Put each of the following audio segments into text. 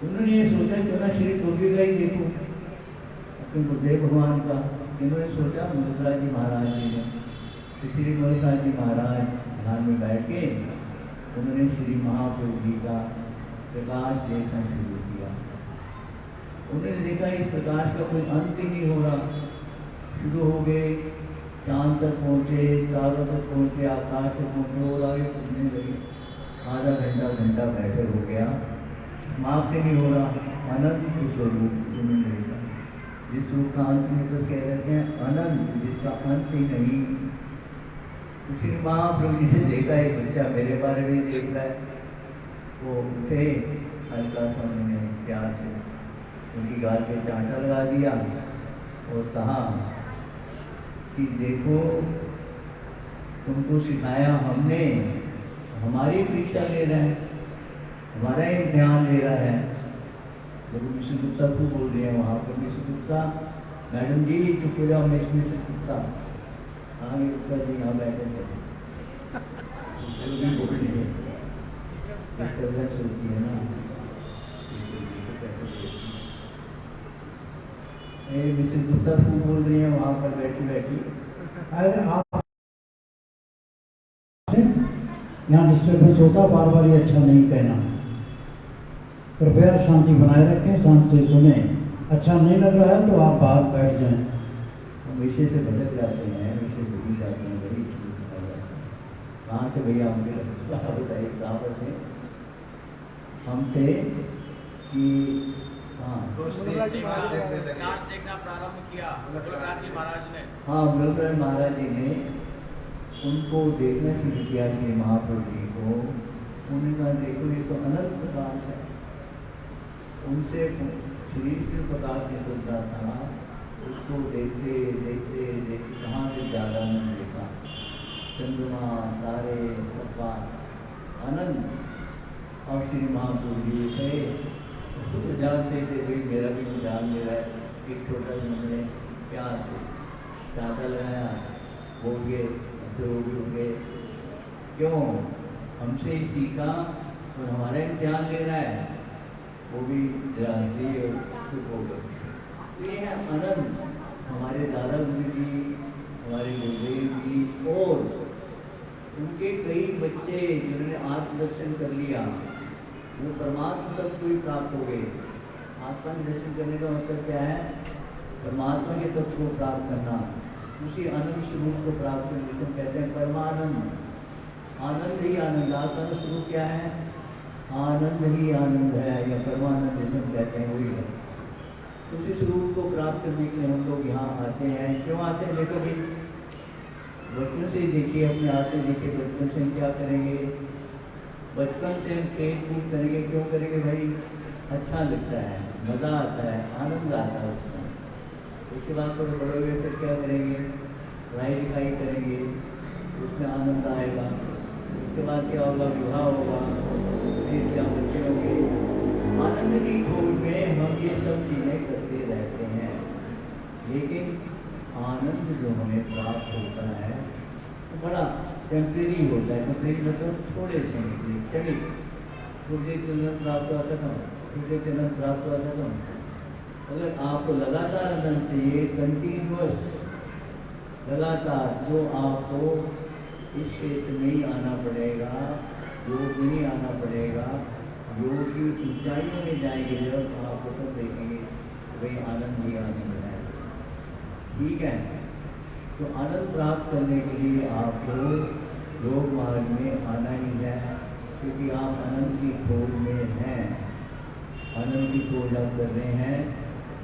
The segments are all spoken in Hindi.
उन्होंने ये सोचा क्यों ना श्री टोपी का ही देखो अपने गुरुदेव भगवान का। इन्होंने सोचा मलुकराज जी महाराज जी ने, तो श्री मलुकराज जी महाराज ध्यान में बैठ के उन्होंने श्री महाप्रभु जी का प्रकाश देखना शुरू किया। उन्होंने देखा इस प्रकाश का कोई अंत ही नहीं हो रहा। शुरू हो गए, चांद तक पहुँचे, तारों तक पहुँचे, आकाश तक पहुँचे, और आगे घूमने लगे। आधा घंटा बैठे हो गया, समाप्त नहीं हो रहा। अनंत स्वरूप उन्होंने देखा, जिस रूप का अंत नहीं तो कह देते हैं अनंत, जिसका अंत ही नहीं। श्री महाप्रभु जी से देखा एक बच्चा मेरे बारे में देख रहा है, वो उठे, हल्का सा उन्होंने प्यार से उनकी गाल पे चांटा लगा दिया और कहा कि देखो तुमको सिखाया हमने, हमारी परीक्षा ले रहा है, हमारा इम्तिहान ले रहा है। जब मिश्र गुप्ता को बोल रहे हैं वहाँ पर, मिश्र गुप्ता मैडम जी चुप हो जाओ, मिश्र गुप्ता हाँ ये गुप्ता जी यहाँ बैठे थे बोल रहे होती है ना, मिश्र गुप्ता को बोल रही है वहाँ पर बैठी बैठी। अरे आप यहाँ डिस्टर्बेंस होता, बार बार ये अच्छा नहीं कहना। कृपया शांति बनाए रखें, शांत से सुने। अच्छा नहीं लग रहा है तो आप बाहर बैठ जाएं। हम विषय से भटक जाते हैं, विषय भूल जाते हैं, बड़ी कहाँ से भैया हमके बताइए कहाँ पर थे हमसे कि हाँ देखना प्रारंभ किया मलुकराज जी महाराज ने। हाँ मलुकराज महाराज जी ने उनको देखना शुरू किया श्री महाप्रभु जी को। उन्होंने कहा देखो ये तो अनंत प्रकाश है। उनसे शरीर से प्रकाश निकलता था, उसको देखते देखते देखते कहाँ से ज़्यादा उन्होंने देखा, चंद्रमा तारे सब बात अनंत। और श्री महाप्रभु जी थे उसको तो जानते थे भाई मेरा भी जान ले रहा है। एक छोटा सा उन्होंने प्यार से चांटा लगाया, हो गए तो हो गए, क्यों हमसे ही सीखा और हमारा इम्तिहान ले रहा है, वो भी जानती और चुप हो गए। तो ये है अनंत। हमारे दादा गुरु जी, हमारे गुरुदेव जी और उनके कई बच्चे जिन्होंने आत्मदर्शन कर लिया, वो परमात्मा तक को ही प्राप्त हो गए। आत्मा के दर्शन करने का मतलब क्या है? परमात्मा के तत्व को प्राप्त करना, उसी आनंद स्वरूप को प्राप्त करने को कहते हैं परमानंद। आनंद ही आनंद, आत्मा का स्वरूप क्या है? आनंद ही आनंद है, या परमानंद जिसे हम कहते हैं वही है। उसी स्वरूप को प्राप्त करने के लिए हम लोग यहाँ आते हैं। क्यों आते हैं? देखो कि बचपन से ही देखिए, अपने हाथ में देखिए, बचपन से हम क्या करेंगे? बचपन से हम खेल कूद करेंगे। क्यों करेंगे भाई? अच्छा लगता है, मज़ा आता है, आनंद आता है उसमें। उसके बाद थोड़े बड़े हुए फिर क्या करेंगे? पढ़ाई लिखाई करेंगे, उसमें आनंद आएगा। उसके बाद क्या होगा? विवाह होगा, फिर क्या बच्चे होंगे। आनंद की खोज में हम ये सब चीज़ें करते रहते हैं, लेकिन आनंद जो हमें प्राप्त होता है तो बड़ा टेम्परेरी होता है। टेम्परेरी मतलब थोड़े समय के लिए, क्षणिक। थोड़ी देर प्राप्त हुआ था, थोड़ी देर प्राप्त हुआ था। अगर आपको लगातार आनंद चाहिए, कंटिन्यूअस लगातार, तो आपको इस क्षेत्र में ही आना पड़ेगा, योग में ही आना पड़ेगा। योग की ऊंचाइयों में जाएंगे जब आपको तब देखेंगे वही आनंद ही आनंद है। ठीक है, तो आनंद प्राप्त करने के लिए आपको योग मार्ग में आना ही है, क्योंकि आप आनंद की खोज में हैं। आनंद की खोज आप कर रहे हैं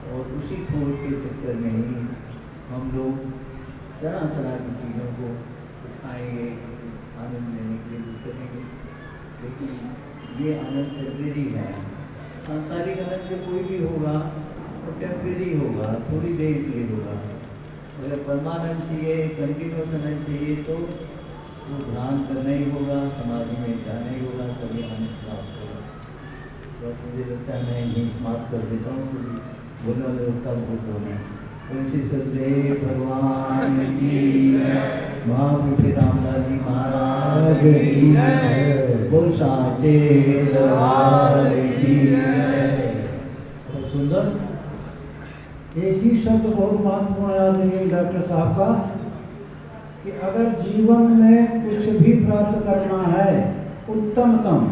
और उसी खोज के चक्कर में ही हम लोग तरह तरह की चीज़ों को उठाएंगे, आनंद लेने के लिए करेंगे। लेकिन ये आनंद टेम्परेरी है। सांसारिक आनंद जो कोई भी होगा वो टेम्परेरी होगा, थोड़ी देर के लिए होगा। अगर परमानंद चाहिए, कंटिन्यूस आनंद चाहिए, तो वो ध्यान करना ही होगा, समाधि में जाना ही होगा, तभी आनंद प्राप्त होगा। तो मुझे लगता है मैं यही समाप्त कर देता हूँ, क्योंकि बोलने वाले लोग का बहुत होना है। तुलसी सददेव भगवान की महापुरुष रामदास जी महाराज की बोल साचे दरबार की। एक ही शब्द बहुत महत्वपूर्ण याद रखिए डॉक्टर साहब का कि अगर जीवन में कुछ भी प्राप्त करना है उत्तमतम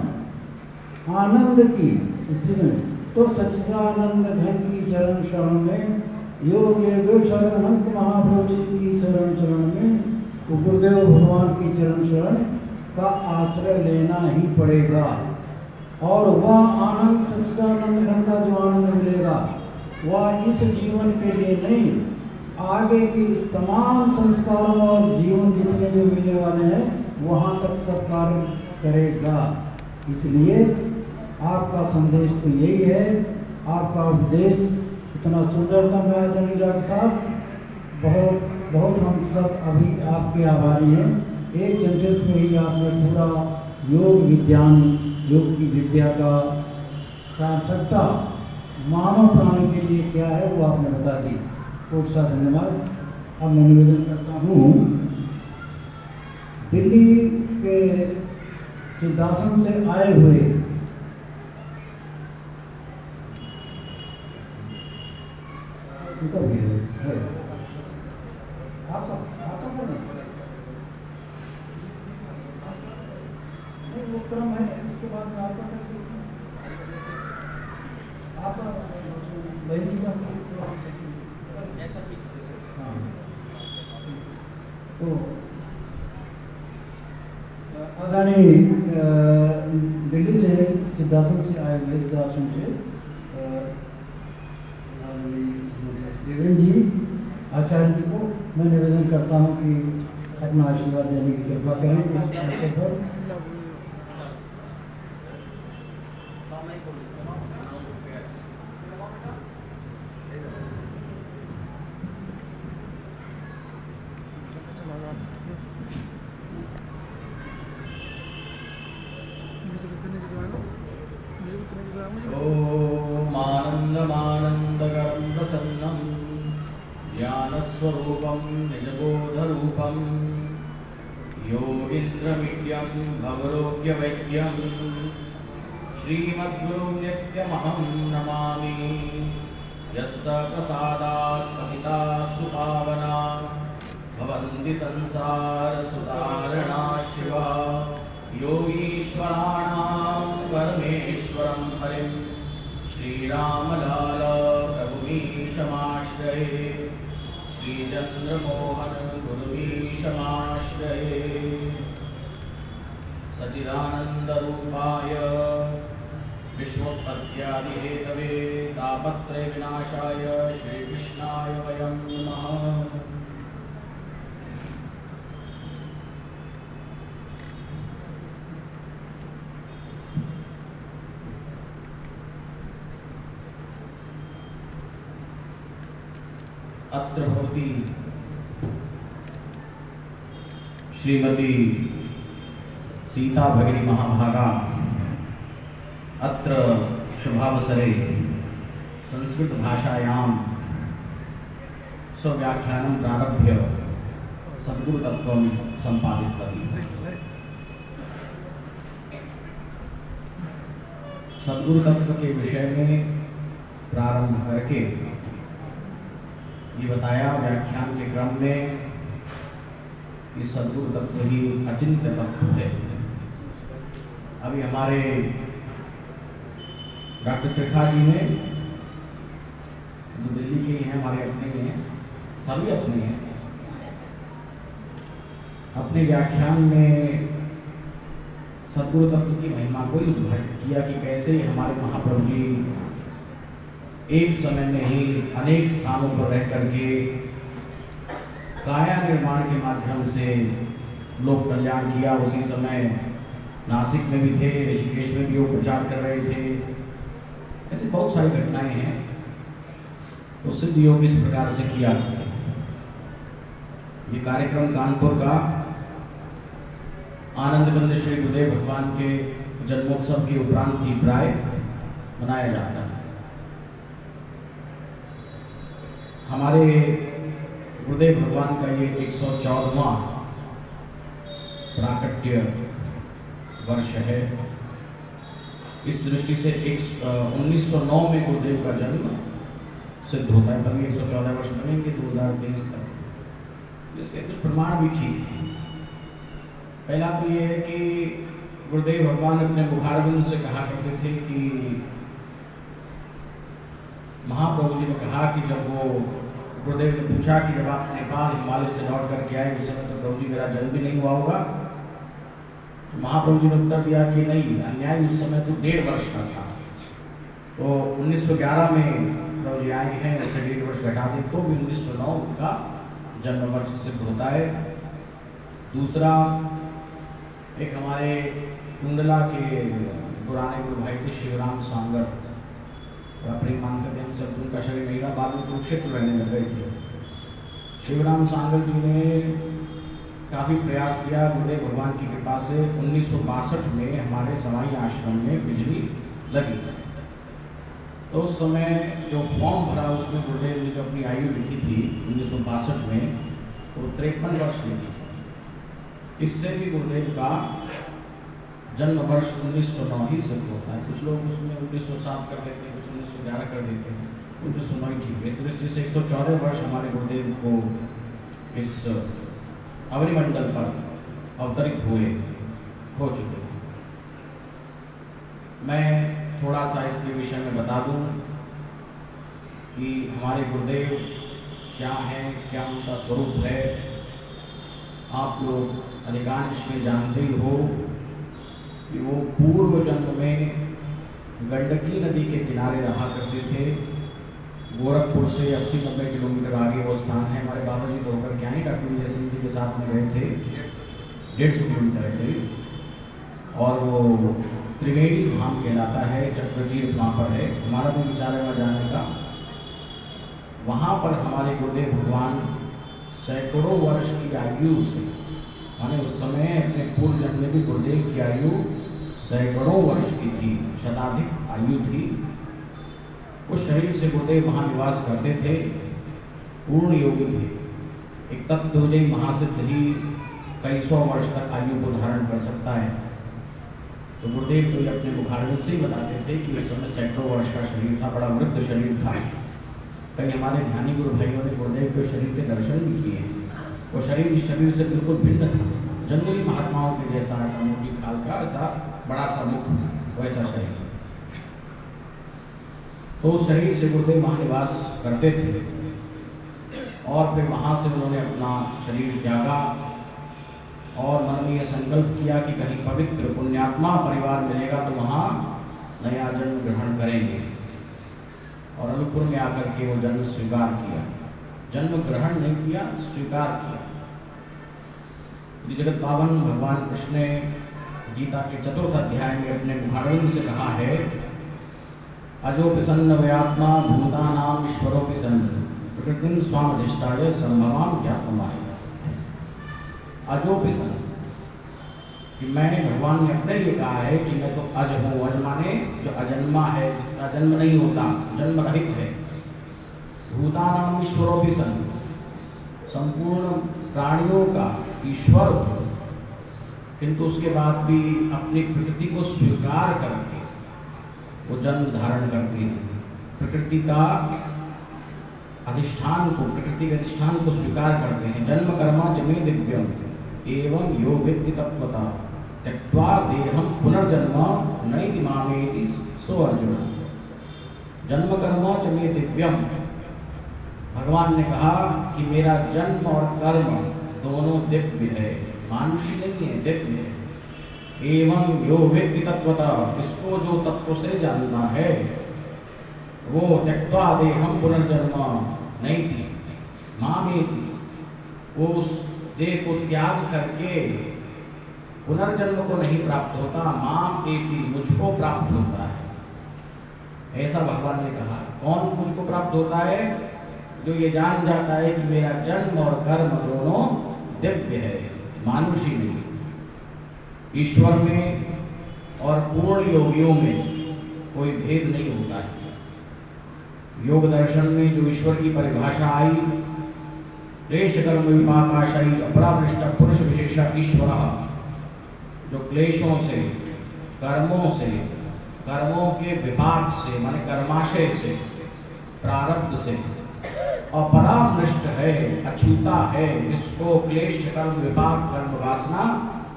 आनंद की स्थिति में, तो सच्चिदानंद घन की चरण शरण में, योग योगेश्वर अनंत महाप्रभु जी की चरण में, गुरुदेव भगवान की चरण शरण का आश्रय लेना ही पड़ेगा। और वह आनंद सच्चिदानंद घन का जो आनंद मिलेगा वह इस जीवन के लिए नहीं, आगे की तमाम संस्कारों और जीवन जितने जो मिलने वाले हैं वहाँ तक सब कार्य करेगा। इसलिए आपका संदेश तो यही है, आपका उपदेश इतना सुंदरतम है धनी डॉक्टर साहब, बहुत बहुत हम सब अभी आपके आभारी हैं। एक सेंटेंस में ही आपने पूरा योग विज्ञान, योग की विद्या का सार्थकता मानव प्राणी के लिए क्या है वो आपने बता दी। बहुत सा धन्यवाद। अब मैं निवेदन करता हूँ दिल्ली के सिद्धासन से आए हुए वो क्रम है, इसके बाद में आपका हाँ, तो अदानी दिल्ली से सिद्धासन से आए हुए सिद्धासन से देवेंद्र जी आचार्य जी को मैं निवेदन करता हूँ कि अपना आशीर्वाद देने की कृपा करें इस अवसर पर। आनन्दमानन्दकरं प्रसन्नं ज्ञानस्वरूपं निजबोधरूपं योगीन्द्रमीड्यं भवरोग्यवैद्यं श्रीमद्गुरुं नित्यमहं नमामि। यस्य प्रसादात् पतिता सुपावना भवन्ति संसारसुतारणा शिवा। योगीश्वराणां परमेश्वरं हरिं श्रीरामलाल प्रभुमीशमाश्रये। श्रीचन्द्रमोहन गुरुमीशमाश्रये। सच्चिदानन्दरूपाय विश्वोत्पत्त्यादिहेतवे तापत्रयविनाशाय श्रीकृष्णाय वयं नमः। अत्र भवति श्रीमती सीता भगिनी महाभागा अत्र शुभावसरे संस्कृत भाषायां स्वव्याख्यानं प्रारभ्य सद्गुरुतत्त्वं सम्पादितवती। सद्गुरुतत्व के विषय में प्रारंभ करके ये बताया व्याख्यान के क्रम में कि सद्गुरु तत्व ही अचिंत्य तत्व है। अभी हमारे डॉक्टर त्रिखा जी ने, जो दिल्ली के ही हैं, हमारे अपने ही हैं, सभी अपने हैं, अपने व्याख्यान में सद्गुरु तत्व की महिमा को उद्घाटित किया कि कैसे हमारे महाप्रभु जी एक समय में ही अनेक स्थानों पर रह करके काया निर्माण के माध्यम से लोक कल्याण किया। उसी समय नासिक में भी थे, ऋषिकेश में भी वो प्रचार कर रहे थे। ऐसी बहुत सारी घटनाएं हैं। तो सिद्ध योग इस प्रकार से किया। ये कार्यक्रम कानपुर का आनंदबंद श्री गुरुदेव भगवान के जन्मोत्सव के उपरांत ही प्राय मनाया जाता है। हमारे गुरुदेव भगवान का ये 114वां प्राकट्य वर्ष है। इस दृष्टि से 1909 में गुरुदेव का जन्म सिद्ध होता है, तभी 114 वर्ष बनेंगे 2023 तक, जिसके कुछ प्रमाण भी ठीक हैं। पहला तो ये है कि गुरुदेव भगवान अपने मुखारबिंद से कहा करते थे कि महाप्रभु जी ने कहा कि जब वो गुरुदेव ने पूछा कि जब आप नेपाल हिमालय से लौट करके आए उस समय तो प्रभु जी मेरा जन्म भी नहीं हुआ होगा, तो महाप्रभु जी ने उत्तर दिया कि नहीं, अन्याय उस समय तो 1.5 वर्ष का था। तो 1911 में प्रभु जी आए हैं, उससे 1.5 वर्ष घटा दें तो भी 1909 का जन्म वर्ष सिद्ध होता है। दूसरा, एक हमारे कुंडला के पुराने गुरु भाई थे शिवराम सांगर, अपनी मानते थे हम सब, उनका शरीर महिला बाद में कुरुक्षेत्र रहने लग गए थे। शिवराम सांगर जी ने काफ़ी प्रयास किया, गुरुदेव भगवान की कृपा से 1962 में हमारे सवाई आश्रम में बिजली लगी। तो उस समय जो फॉर्म भरा उसमें गुरुदेव ने जो अपनी आयु लिखी थी 1962 में, वो 53 वर्ष लिखी थी। इससे भी गुरुदेव का जन्म वर्ष 1909 ही सिद्ध होता है। कुछ लोग उसमें 1907 कर देते हैं, कुछ 1911 कर देते हैं, 1909 ही ठीक है। इस दृष्टि से 114 वर्ष हमारे गुरुदेव को इस अवनिमंडल पर अवतरित हो चुके हैं। मैं थोड़ा सा इसके विषय में बता दूं कि हमारे गुरुदेव क्या हैं, क्या उनका स्वरूप है। आप लोग अधिकांश में जानते ही हो कि वो पूर्व जन्म में गंडकी नदी के किनारे रहा करते थे। गोरखपुर से 80-90 किलोमीटर आगे वो स्थान है। हमारे बाबा जी तो होकर क्या ही डॉक्टर विजय सिंह जी के साथ में गए थे, 150 किलोमीटर है करीब, और वो त्रिवेणी धाम कहलाता है, चक्रतीर्थ वहाँ पर है। हमारा भी विचार है वहाँ जाने का। वहाँ पर हमारे गुरुदेव भगवान सैकड़ों वर्ष की आयु से, माने उस समय अपने पूर्व जन्म में भी गुरुदेव की आयु सैकड़ों वर्ष की थी, शताधिक आयु थी। उस शरीर से गुरुदेव वहाँ निवास करते थे, पूर्ण योगी थे। एक तत्वजयी महासिद्ध ही कई सौ वर्ष तक आयु को धारण कर सकता है। तो गुरुदेव तो अपने मुखारबिंद से ही बताते थे कि उस समय सैकड़ों वर्ष का शरीर था, बड़ा वृद्ध शरीर था। कई हमारे ध्यानी गुरु भाइयों ने गुरुदेव के शरीर के दर्शन भी किए। वो शरीर इस शरीर से बिल्कुल भिन्न था, जंगली महात्माओं के जैसा, ऐसा मोटी खाल का, ऐसा बड़ा सा मुख, वैसा शरीर। तो उस शरीर से गुरुदेव वहाँ निवास करते थे और फिर वहाँ से उन्होंने अपना शरीर त्यागा और मन में यह संकल्प किया कि कहीं पवित्र पुण्यात्मा परिवार मिलेगा तो वहाँ नया जन्म ग्रहण करेंगे। और अनूपपुर में आकर के वो जन्म स्वीकार किया, जन्म ग्रहण नहीं किया, स्वीकार किया। जगत पावन भगवान कृष्ण ने गीता के 4th अध्याय में अपने मुखारबिंद से कहा है, अजो प्रसन्न वयात्मा भूतानाम ईश्वरोपि सन् प्रकृतिं स्वामधिष्ठाय संभवाम ज्ञातमाय। अजो प्रसन्न, कि मैंने, भगवान ने अपने लिए कहा है कि मैं तो अज हूँ। अज माने जो अजन्मा है, जिसका जन्म नहीं होता, जन्म रहित है। भूतानाम ईश्वरोपि सन्, संपूर्ण प्राणियों का ईश्वर हो, किंतु उसके बाद भी अपनी प्रकृति को स्वीकार करके वो जन्म धारण करती है। प्रकृति का अधिष्ठान को, प्रकृति के अधिष्ठान को स्वीकार करते हैं। जन्म कर्मा जमे दिव्यम एवं यो वेत्ति तत्वता त्यक्त्वा देहम पुनर्जन्म नैति मामेति सो अर्जुन। जन्म कर्म च मे दिव्यम, भगवान ने कहा कि मेरा जन्म और कर्म दोनों दिव्य है, मानुषी नहीं है, दिव्य है। एवं यो वेत्ति तत्वता, इसको जो तत्व से जानना है वो त्यक्त्वा देहम पुनर्जन्म नैति मामेति, वो उस देह को त्याग करके पुनर्जन्म को नहीं प्राप्त होता, माम एति, मुझको प्राप्त होता है। ऐसा भगवान ने कहा। कौन मुझको प्राप्त होता है? जो ये जान जाता है कि मेरा जन्म और कर्म दोनों दिव्य है, मानुषी नहीं। ईश्वर में और पूर्ण योगियों में कोई भेद नहीं होता है। योग दर्शन में जो ईश्वर की परिभाषा आई, क्लेश कर्म विपाकाशयी अपरामृष्ट पुरुष विशेष ईश्वर, जो क्लेशों से, कर्मों से, कर्मों के विपाक से, माने कर्माशय से प्रारब्ध से अपरामृष्ट है, अछूता है, जिसको क्लेश कर्म विपाक कर्म वासना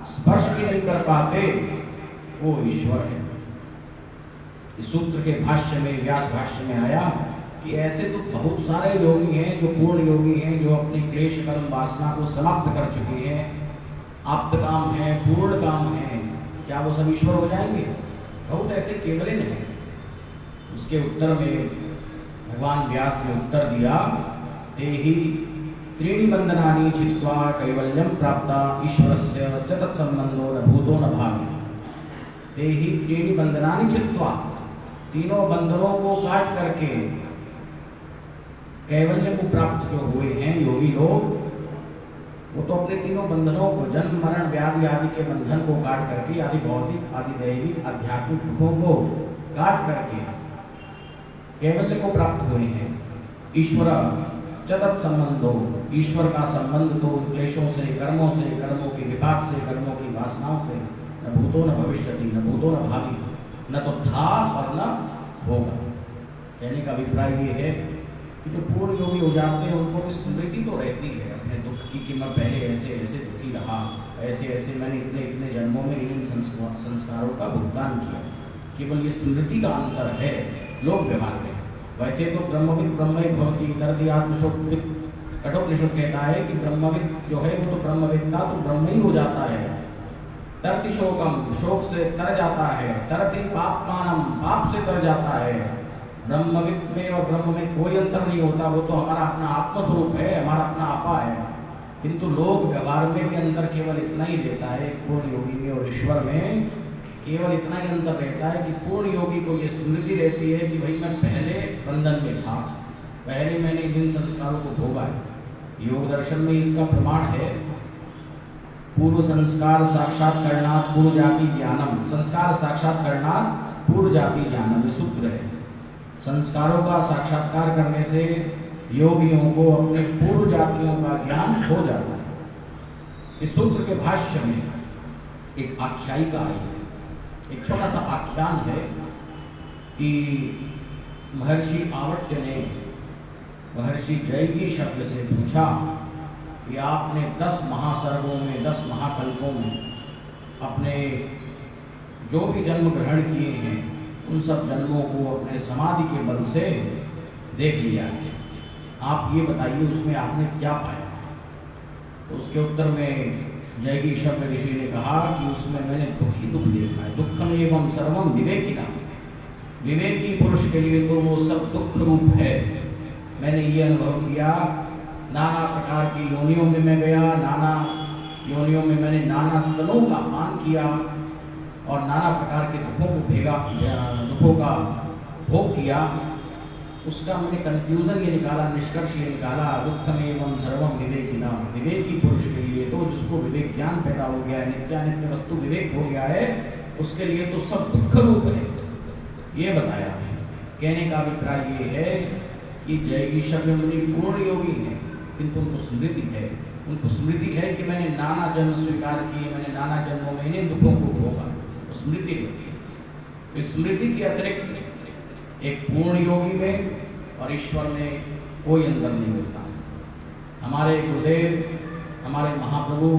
स्पर्श भी नहीं कर पाते, वो ईश्वर है। इस सूत्र के भाष्य में, व्यास भाष्य में आया कि ऐसे तो बहुत सारे योगी हैं जो पूर्ण योगी हैं, जो अपनी क्लेश कर्म वासना को समाप्त कर चुके हैं, आप्त काम है, पूर्ण काम है, क्या वो सब ईश्वर हो जाएंगे? बहुत ऐसे केवलिन हैं। उसके उत्तर में भगवान व्यास ने उत्तर दिया, ते ही त्रीणि बंधनानि छित्त्वा कैवल्यम प्राप्ता ईश्वरस्य च तत्संबंधो न भूतो न भावी। ते ही त्रीणि बंधनानि छित्त्वा, तीनों बंधनों को काट करके कैवल्य को प्राप्त जो हुए हैं योगी लोग, वो तो अपने तीनों बंधनों को, जन्म मरण व्याधि आदि के बंधन को काट करके, आदि भौतिक आदि दैविक आध्यात्मिक दुखों को काट करके कैवल्य को प्राप्त हुए हैं। ईश्वर चतत संबंधो, ईश्वर का संबंध तो क्लेशों से, कर्मों से, कर्मों के विपाक से, कर्मों की वासनाओं से न भूतो न भविष्यति, न भूतो न भावी, न तो था और न होगा। कहने का अभिप्राय ये है कि जो पूर्ण योगी हो जाते हैं उनको भी स्मृति तो रहती है अपने दुख की, कि मैं पहले ऐसे ऐसे दुखी रहा, ऐसे ऐसे मैंने इतने इतने जन्मों में इन संस्कारों का भुगतान किया। केवल ये स्मृति का अंतर है लोक व्यवहार में। वैसे तो ब्रह्मविद ब्रह्मैव भवति, दर्दयात्मशोक कठोपनिषद कहता है कि ब्रह्मविद जो है वो तो ब्रह्मविद्ता तो ब्रह्म ही हो जाता है। तरति शोकम, शोक से तर जाता है, तरति पापमानम, पाप से तर जाता है। ब्रह्मविद में और ब्रह्म में कोई अंतर नहीं होता, वो तो हमारा अपना आत्मस्वरूप है, हमारा अपना आपा है। किंतु लोक व्यवहार में भी अंतर केवल इतना ही रहता है, पूर्ण योगी में और ईश्वर में केवल इतना ही अंतर रहता है कि पूर्ण योगी को ये स्मृति रहती है कि भाई मैं पहले बंधन में था, पहले मैंने इन संस्कारों को भोगा है। योग दर्शन में इसका प्रमाण है, पूर्व संस्कार साक्षात करणात् पूर्व जाति ज्ञानम, संस्कार साक्षात करणात् पूर्व जाति ज्ञानम, ये सूत्र है। संस्कारों का साक्षात्कार करने से योगियों को अपने पूर्व जातियों का ज्ञान हो जाता है। इस सूत्र के भाष्य में एक आख्यायिका आई है, एक छोटा सा आख्यान है कि महर्षि आवट्य ने महर्षि जैगी शब्द से पूछा कि आपने 10 महासर्गों में, 10 महाकल्पों में अपने जो भी जन्म ग्रहण किए हैं उन सब जन्मों को अपने समाधि के बल से देख लिया है, आप ये बताइए उसमें आपने क्या पाया? तो उसके उत्तर में जैगी शब्द ऋषि ने कहा कि उसमें मैंने दुख ही दुख देखा है। दुखम एवं सर्वम विवेकिना, विवेकी पुरुष के लिए तो वो सब दुख रूप है। मैंने ये अनुभव किया, नाना प्रकार की योनियों में मैं गया, नाना योनियों में मैंने नाना स्तनों का पान किया और नाना प्रकार के दुखों का भोग किया। उसका मैंने कंक्लूजन ये निकाला, निष्कर्ष ये निकाला, दुखम एवं सर्वम विवेकिना, विवेकी पुरुष के लिए तो जिसको विवेक ज्ञान पैदा हो गया है, नित्यानित्य वस्तु विवेक हो गया है, उसके लिए तो सब दुख रूप है, ये बताया। कहने का अभिप्राय ये है कि जैगी शब्द मुनि पूर्ण योगी है, किंतु उनको स्मृति है, उनको स्मृति है कि मैंने नाना जन्म स्वीकार किए, मैंने नाना जन्मों में इन्हीं दुखों को भोगा, तो स्मृति होती है। इस स्मृति के अतिरिक्त एक पूर्ण योगी में और ईश्वर में कोई अंतर नहीं होता। हमारे गुरुदेव, हमारे महाप्रभु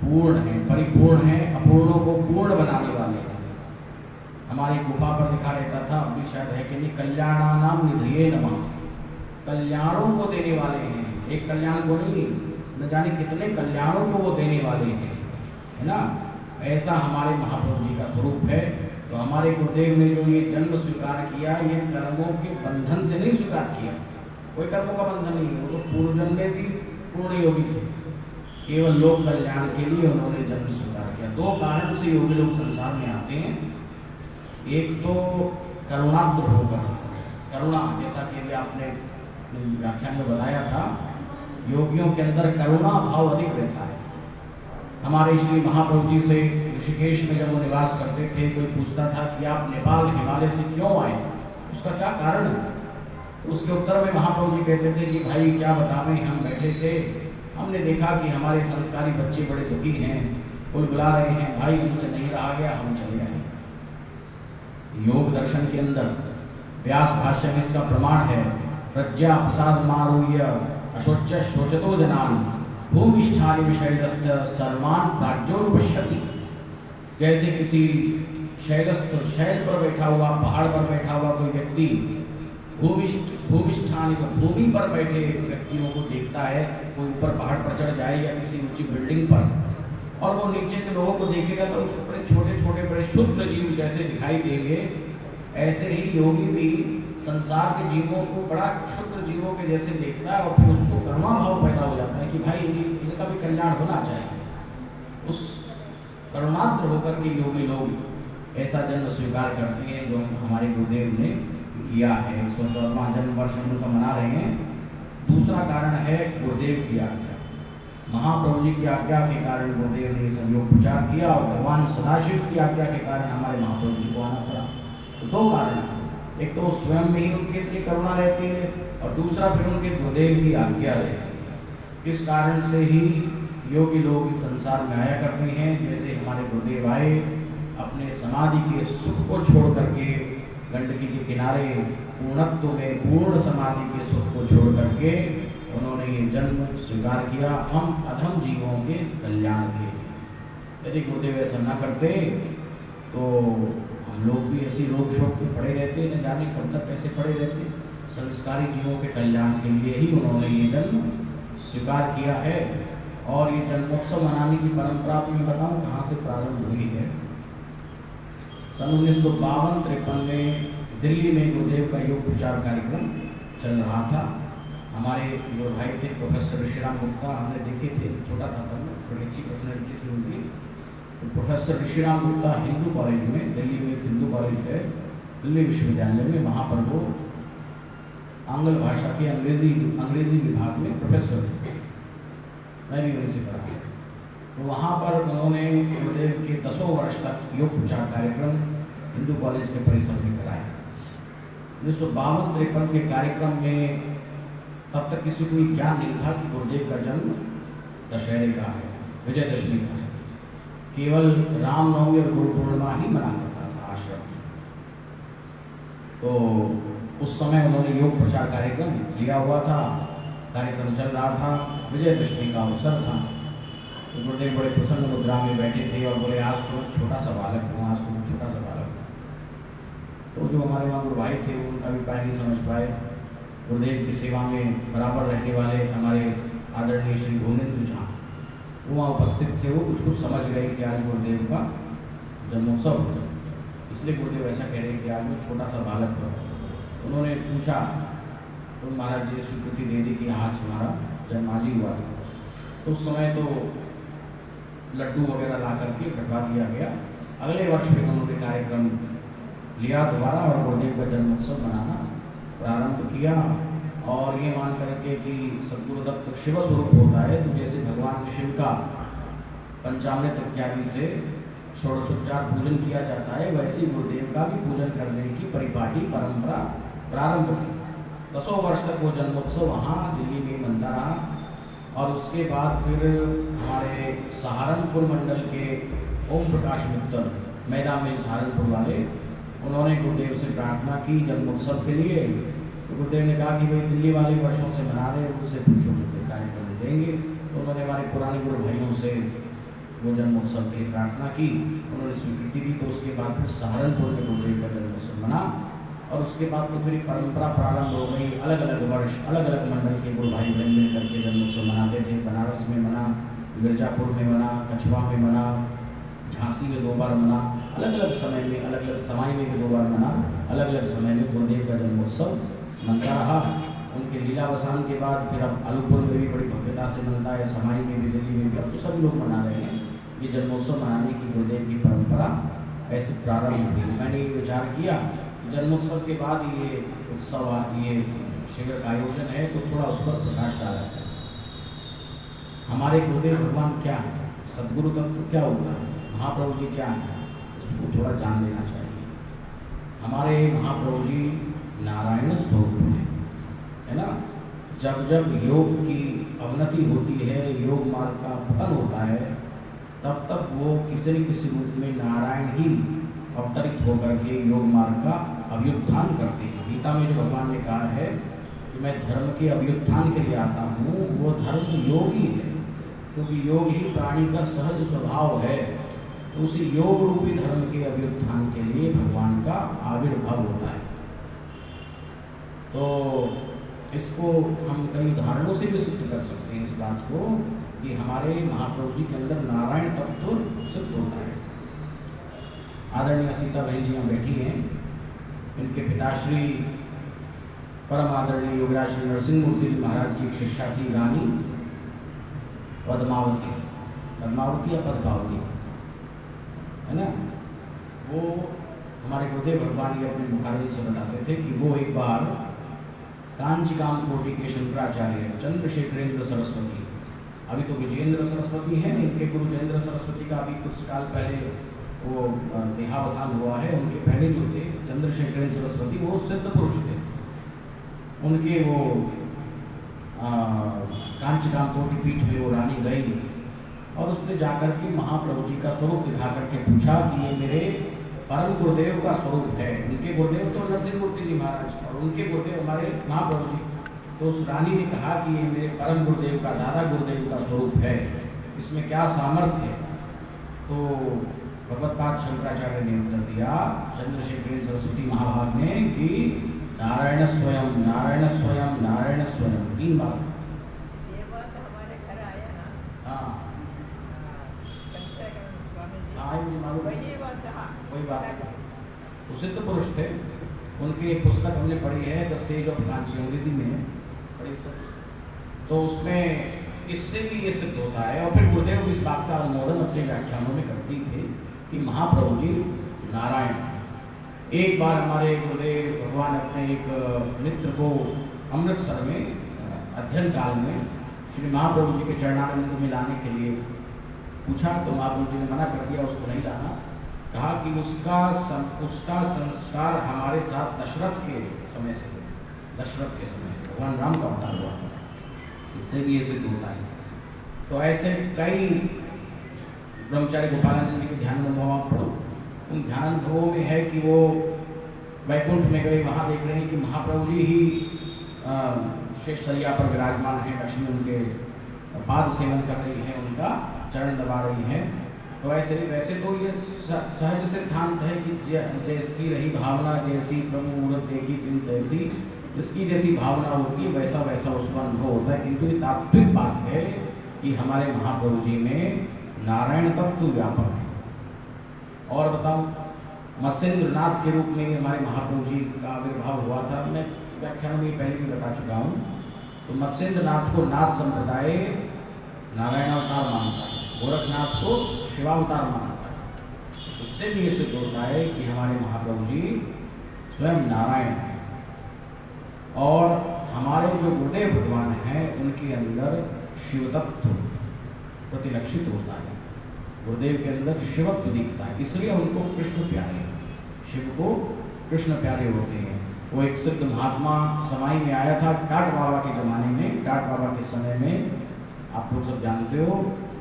पूर्ण हैं, परिपूर्ण हैं, अपूर्णों को पूर्ण बनाने वाले हैं। हमारी गुफा पर लिखा रहता था, अभी शायद है कि नहीं, कल्याणानाम निधये नमः, कल्याणों को देने वाले हैं, एक कल्याण को नहीं, न जाने कितने कल्याणों को वो देने वाले हैं, है ना। ऐसा हमारे महाप्रभु जी का स्वरूप है। तो हमारे गुरुदेव ने जो ये जन्म स्वीकार किया, ये कर्मों के बंधन से नहीं स्वीकार किया, कोई कर्मों का बंधन नहीं है। वो तो पूर्व जन्म में भी पूर्ण योगी थे, केवल लोक कल्याण के लिए उन्होंने जन्म स्वीकार किया। 2 कारण से योगी लोग संसार में आते हैं। एक तो करुणाद्र होकर, करुणा, जैसा कि अभी आपने व्याख्यान में बताया था, योगियों के अंदर करुणा भाव अधिक रहता है। हमारे श्री महाप्रभु जी से ऋषिकेश में जब वो निवास करते थे, कोई पूछता था कि आप नेपाल हिमालय से क्यों आए, उसका क्या कारण है? उसके उत्तर में महाप्रभु जी कहते थे कि भाई क्या बतावें, हम बैठे थे, हमने देखा कि हमारे संस्कारी बच्चे बड़े दुखी हैं, बुला रहे हैं, भाई उनसे नहीं रहा गया, हम चले आए। योग दर्शन के अंदर व्यास भाष्य में इसका प्रमाण है। प्रज्ञा प्रसाद मारूय अशोच शोचतो जनान भूमिष्ठानि विषयस्त सर्वान प्राज्योपश्यति। जैसे किसी शैलस्थ शैल पर बैठा हुआ, पहाड़ पर बैठा हुआ कोई व्यक्ति भूमिष्ठानि को भूमि पर बैठे व्यक्तियों को देखता है, कोई ऊपर पहाड़ पर चढ़ जाए या किसी ऊंची बिल्डिंग पर, और वो नीचे के लोगों को देखेगा तो उसको बड़े छोटे छोटे बड़े शुद्ध जीव जैसे दिखाई देंगे। ऐसे ही योगी भी संसार के जीवों को बड़ा शुद्ध जीवों के जैसे देखता है और फिर उसको करुणा भाव पैदा हो जाता है कि भाई इनका भी कल्याण होना चाहिए। उस करुणात्र होकर के योगी लोग ऐसा जन्म स्वीकार करते हैं जो हमारे गुरुदेव ने किया है। 114वां जन्म वर्ष हम उनका मना रहे हैं। दूसरा कारण है गुरुदेव की आज्ञा। महाप्रभु जी की आज्ञा के कारण गुरुदेव ने सब योग प्रचार किया और भगवान सदाशिव की आज्ञा के कारण हमारे महाप्रभु जी को आना पड़ा। तो दो कारण हैं, एक तो स्वयं में ही उनके इतनी करुणा रहती है और दूसरा फिर उनके गुरुदेव की आज्ञा रहती है। इस कारण से ही योगी लोग इस संसार में आया करते हैं। जैसे हमारे गुरुदेव आए, अपने समाधि के सुख को छोड़ करके गंडकी के किनारे पूर्णत्व में पूर्ण समाधि के सुख को छोड़ करके उन्होंने ये जन्म स्वीकार किया हम अधम जीवों के कल्याण के। यदि गुरुदेव ऐसा न करते तो हम लोग भी ऐसी रोग शोक में पड़े रहते, न जाने कब तक कैसे पड़े रहते। संस्कारी जीवों के कल्याण के लिए ही उन्होंने ये जन्म स्वीकार किया है। और ये जन्मोत्सव मनाने की परंपरा तो मैं बताऊँ कहाँ से प्रारंभ हुई है। सन 1952-53 में दिल्ली में गुरुदेव का योग प्रचार कार्यक्रम चल रहा था। हमारे जो भाई थे प्रोफेसर ऋषिराम गुप्ता, हमने देखे थे, छोटा था तब, थोड़ी अच्छी पर्सनैलिटी थी उनकी। तो प्रोफेसर ऋषिराम गुप्ता हिंदू कॉलेज में, दिल्ली में एक हिंदू कॉलेज है, दिल्ली विश्वविद्यालय में, वहाँ पर वो आंग्ल भाषा के अंग्रेजी विभाग में प्रोफेसर थे। मैं भी उनसे पढ़ा। तो वहाँ पर उन्होंने गुरुदेव के 10 वर्ष तक योग प्रचार कार्यक्रम हिंदू कॉलेज के परिसर में कराया। 1952-53 के कार्यक्रम में तब तक किसी को ज्ञान नहीं था कि गुरुदेव का जन्म दशहरे का है, विजयदशमी का है। केवल रामनवमी और गुरु पूर्णिमा ही मना करता था आश्रम। तो उस समय उन्होंने योग प्रचार कार्यक्रम लिया हुआ था, कार्यक्रम चल रहा था, विजयदशमी का अवसर था। तो गुरुदेव बड़े प्रसन्न मुद्रा में बैठे थे और बोले आज तो छोटा सा बालक हूँ, आज तो छोटा सा बालक हूँ। तो जो हमारे वहाँ गुरु भाई थे उनका अभिप्राय नहीं समझ पाए। गुरुदेव की सेवा में बराबर रहने वाले हमारे आदरणीय श्री भुवनेन्द्र झा वो वहाँ उपस्थित थे। वो कुछ समझ गए कि आज गुरुदेव का जन्मोत्सव होता, इसलिए गुरुदेव ऐसा कह रहे हैं कि आज मैं छोटा सा बालक हूँ। उन्होंने पूछा तो महाराज जी ने स्वीकृति दे दी कि आज हमारा जन्म आज ही हुआ था। तो उस समय तो लड्डू वगैरह ला करके कटवा दिया गया। अगले वर्ष फिर उन्होंने कार्यक्रम लिया दोबारा और गुरुदेव का जन्मोत्सव मनाना प्रारंभ किया। और ये मान करके कि सद्गुरुदत्त शिव स्वरूप होता है, तो जैसे भगवान शिव का पंचामृत इत्यादि से षोडशोपचार पूजन किया जाता है, वैसे ही गुरुदेव का भी पूजन करने की परिपाटी परंपरा प्रारंभ की। 10 वर्ष तक वो जन्मोत्सव वहाँ दिल्ली में मनता रहा। और उसके बाद फिर हमारे सहारनपुर मंडल के ओम प्रकाश मित्तल, मैदान में सहारनपुर वाले, उन्होंने गुरुदेव से प्रार्थना की जन्मोत्सव के लिए। तो गुरुदेव ने कहा कि भाई दिल्ली वाले वर्षों से मना रहे, उनसे पूछो तो कार्यक्रम देंगे। तो उन्होंने हमारे पुराने गुरु भाइयों से वो जन्मोत्सव के लिए प्रार्थना की, उन्होंने स्वीकृति दी। तो उसके बाद फिर सहारनपुर में गुरुदेव का जन्मोत्सव मना और उसके बाद तो फिर परंपरा प्रारंभ हो गई। अलग अलग वर्ष अलग अलग मंडल के गुरु भाई बहन मिल करके जन्मोत्सव मनाते थे। बनारस में मना, मिर्जापुर में मना, कछवा में मना, झांसी में 2 बार मना, अलग अलग समय में, अलग अलग समाई में भी 2 बार मना। अलग अलग समय में गुरुदेव का जन्मोत्सव मनता रहा। उनके लीलावसान के बाद फिर अब अलीपुर में भी बड़ी भव्यता से मनता है, समाई में भी, दिल्ली में भी, अब तो सब लोग मना रहे हैं। ये जन्मोत्सव मनाने की गुरुदेव की परंपरा ऐसे प्रारंभ हुई। मैंने ये विचार किया जन्मोत्सव के बाद ये उत्सव, ये शिविर का आयोजन है, तो थोड़ा उस पर प्रकाश डाला जाए। हमारे गुरुदेव भगवान क्या है, सदगुरु तत्व क्या होता है, महाप्रभु जी क्या है, उसको थोड़ा जान लेना चाहिए। हमारे महाप्रभु जी नारायण स्वरूप है ना। जब जब योग की अवनति होती है, योग मार्ग का पतन होता है, तब तक वो किसी न किसी रूप में नारायण ही अवतरित होकर के योग मार्ग का अभ्युत्थान करते हैं। गीता में जो भगवान ने कहा है कि मैं धर्म के अभ्युत्थान के लिए आता हूँ, वो धर्म योग ही है, क्योंकि योग ही प्राणी का सहज स्वभाव है। तो उसी योग रूपी धर्म के अभ्युत्थान के लिए भगवान का आविर्भाव होता है। तो इसको हम कई उदाहरणों से भी सिद्ध कर सकते हैं इस बात को कि हमारे महाप्रभु जी के अंदर नारायण तत्व सिद्ध होता है। आदरणीय सीता बहन जी यहाँ बैठी हैं, इनके पिताश्री परम आदरणीय योगराज श्री नरसिंह मूर्ति जी महाराज की एक शिष्या थी रानी पद्मावती, पद्मावती या पद्मावती है ना। वो हमारे गुरुदेव भगवान ये अपने मुखारजी से बताते थे कि वो एक बार कांचीकाम कोटि के शंकराचार्य चंद्रशेखरेंद्र सरस्वती, अभी तो विजयेंद्र सरस्वती हैं, इनके गुरु जयेंद्र सरस्वती का अभी कुछ काल पहले वो देहावसान हुआ है। उनके पहले जो थे चंद्रशेखरेंद्र सरस्वती, वो सिद्ध पुरुष थे। उनके वो कांचीकाम कोटि पीठ में वो रानी गई और उसने जाकर के महाप्रभु जी का स्वरूप दिखा करके पूछा कि ये मेरे परम गुरुदेव का स्वरूप है। उनके गुरुदेव तो नरसिंह मूर्ति जी महाराज और उनके गुरुदेव हमारे महाप्रभु जी। तो उस रानी ने कहा कि ये मेरे परम गुरुदेव का, दादा गुरुदेव का स्वरूप है, इसमें क्या सामर्थ्य है। तो भगवत्पाद शंकराचार्य ने उत्तर दिया, चंद्रशेखर सरस्वती महाभाग ने, कि नारायण स्वयं, नारायण स्वयं, नारायण स्वयं, 3 बार। ये बात हमारे घर आया ना। हाँ कोई बात नहीं। वो सिद्ध पुरुष थे, उनकी एक पुस्तक हमने पढ़ी है द सेज ऑफ कांची, अंग्रेजी में पढ़ी। तो उसमें इससे भी ये सिद्ध होता है। और फिर गुरुदेव इस बात का अनुमोदन अपने व्याख्यानों में करती थे कि महाप्रभु जी नारायण। एक बार हमारे गुरुदेव भगवान अपने एक मित्र को अमृतसर में अध्ययन काल में श्री महाप्रभु जी के चरणानंद में लाने के लिए पूछा, तो महाप्रभु जी ने मना कर दिया, उसको नहीं लाना। कहा कि उसका संस्कार हमारे साथ दशरथ के समय से, दशरथ के समय भगवान राम का अवतार हुआ था, इससे भी ये सिद्ध होता है। तो ऐसे कई ब्रह्मचारी गोपालानंद जी के ध्यान अनुभव आप पढ़ो, उन ध्यान अनुभवों में है कि वो वैकुंठ में गए, वहाँ देख रहे हैं कि महाप्रभु जी ही शेषशैया पर विराजमान है, लक्ष्मी उनके पाद सेवन कर रही है, उनका चरण दबा रही है। तो ऐसे वैसे तो ये सहज सिद्धांत है कि जैसी रही भावना, जैसी प्रभु मूर्त देखी तिन तैसी, जिसकी जैसी भावना होती है वैसा वैसा उसका अनुभव होता है। किंतु ये तात्विक बात है कि हमारे महाप्रभु जी में नारायण तत्व व्यापक है। और बताओ, मत्स्येंद्रनाथ के रूप में हमारे महाप्रभु जी का आविर्भाव हुआ था। मैं व्याख्यान में पहले भी बता चुका हूँ। तो मत्स्येंद्रनाथ को नाथ संप्रदाय नारायण अवतार मानता है, गोरखनाथ को शिवावतार मानता है। उससे भी ये सिद्ध होता है कि हमारे महाप्रभु जी स्वयं नारायण हैं। और हमारे जो गुरुदेव भगवान हैं उनके अंदर शिवतत्व प्रतिलक्षित होता है। गुरुदेव के अंदर शिवत्व दिखता है, इसलिए उनको कृष्ण प्यारे, शिव को कृष्ण प्यारे होते हैं। वो एक सिद्ध महात्मा समाई में आया था टाट बाबा के ज़माने में, टाट बाबा के समय में, आप लोग सब जानते हो।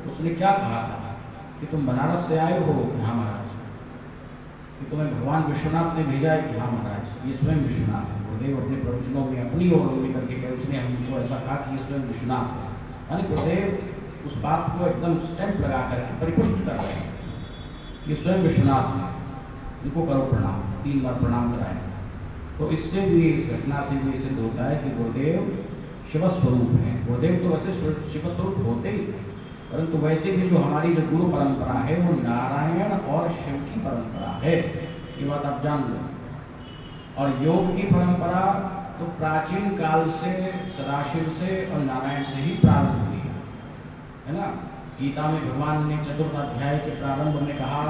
उसने क्या कहा था कि तुम बनारस से आए हो? हाँ महाराज। कि तुम्हें भगवान विश्वनाथ ने भेजा है? कि हाँ महाराज। ये स्वयं विश्वनाथ है। गुरुदेव अपने प्रवचनों में अपनी ओर लेकर के गए, उसने हमको ऐसा कहा कि ये स्वयं विश्वनाथ है। यानी गुरुदेव उस बात को एकदम स्टैंप लगा करके परिपुष्ट कर रहे हैं, ये स्वयं विश्वनाथ है, इनको करो प्रणाम, 3 बार प्रणाम कराएं। तो इससे भी, इस घटना से भी सिद्ध होता है कि गुरुदेव शिवस्वरूप है। गुरुदेव तो वैसे शिवस्वरूप होते ही, परंतु वैसे भी जो हमारी जो गुरु परंपरा है वो नारायण और शिव की परंपरा है, ये बात आप जान लो। और योग की परंपरा तो प्राचीन काल से सदाशिव से और नारायण से ही प्रारंभ हुई है ना। गीता में भगवान ने 4th अध्याय के प्रारंभ में कहा,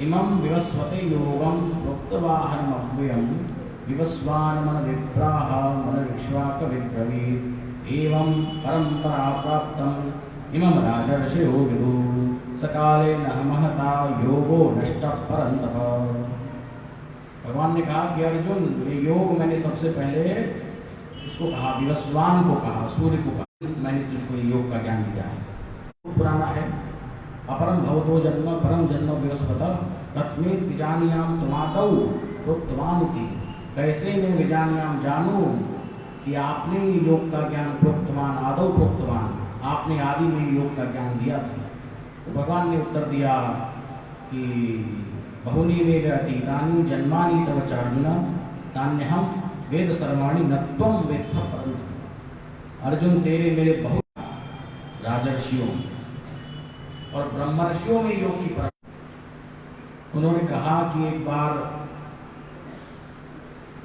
इमं विवस्वते योगम प्रोक्तवाहनम अव्ययम विवस्वान मन विप्राह मन विश्वाक विब्रवीत एवं परंपरा प्राप्तम इमं राजर्षयो विदु सकाले न महता योगो नष्ट परंतप। भगवान ने कहा कि अर्जुन, ये योग मैंने सबसे पहले इसको कहा, विवस्वान को कहा, सूर्य को कहा, मैंने तुझको योग का ज्ञान दिया है। तो पुराना है, अपरम भवतो जन्म परम जन्म विवस्वत तत्मेत जानियाम तुमातौ प्रोक्तवानिति। कैसे मैं विजान्याम जानूं कि आपने ही योग का ज्ञान प्रोक्तवान आदौ प्रोक्तवान, आपने आदि में ही योग का ज्ञान दिया था। तो भगवान ने उत्तर दिया कि बहुनी वेद अतीतानि जन्मानि तव चार्जुन तान्यहम वेद सर्वाणि न त्वं वेत्थ परन्तु। अर्जुन तेरे मेरे बहुत राजर्षियों और ब्रह्मर्षियों में योग की परंपरा। उन्होंने कहा कि एक बार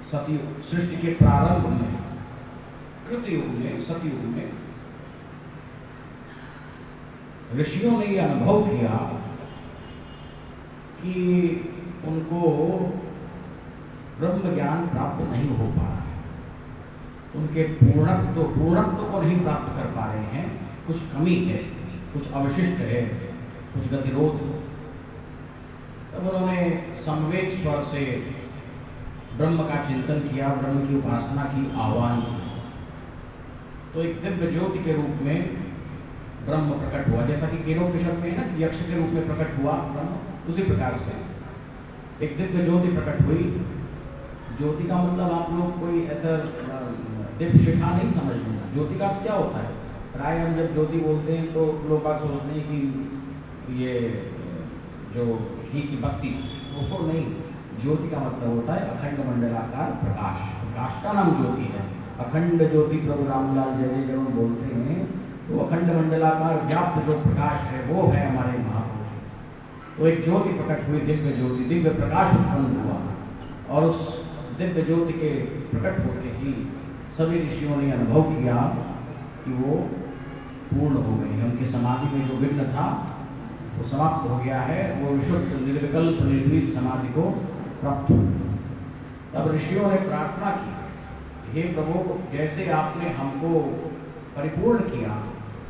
सतयुग सृष्टि के प्रारंभ में, कृतयुग में, सतयुग में ऋषियों ने यह अनुभव किया कि उनको ब्रह्म ज्ञान प्राप्त नहीं हो पा रहा है, उनके पूर्णत्व को नहीं प्राप्त कर पा रहे हैं, कुछ कमी है, कुछ अवशिष्ट है, कुछ गतिरोध। तब उन्होंने समवेत स्वर से ब्रह्म का चिंतन किया, ब्रह्म की उपासना की, आह्वान किया। तो एक दिव्य ज्योति के रूप में ब्रह्म प्रकट हुआ, जैसा कि केनोपनिषद में है ना कि यक्ष के रूप में प्रकट हुआ ब्रह्म, उसी प्रकार से एक दिव्य ज्योति प्रकट हुई। ज्योति का मतलब आप लोग कोई ऐसा दिव्य शिखा नहीं समझ लेना। ज्योति का क्या होता है? प्राय हम जब ज्योति बोलते हैं तो लोग बात सोचते हैं कि ये जो घी की बत्ती, वो नहीं। ज्योति का मतलब होता है अखंड मंडलाकार प्रकाश। प्रकाश का नाम ज्योति है। अखंड ज्योति प्रभु रामलाल जय जय जब हम बोलते हैं तो अखंड मंडलाकार व्याप्त जो प्रकाश है वो है हमारे महाप्रभु। तो एक ज्योति प्रकट हुई, दिव्य ज्योति, दिव्य प्रकाश उत्पन्न हुआ और उस दिव्य ज्योति के प्रकट होते ही सभी ऋषियों ने अनुभव किया कि वो पूर्ण हो गई, उनकी समाधि में जो विघ्न था वो समाप्त हो गया है, वो विशुद्ध निर्विकल्प निर्भीत समाधि को प्राप्त हो। तब ऋषियों ने प्रार्थना की, हे प्रभु, जैसे आपने हमको परिपूर्ण किया,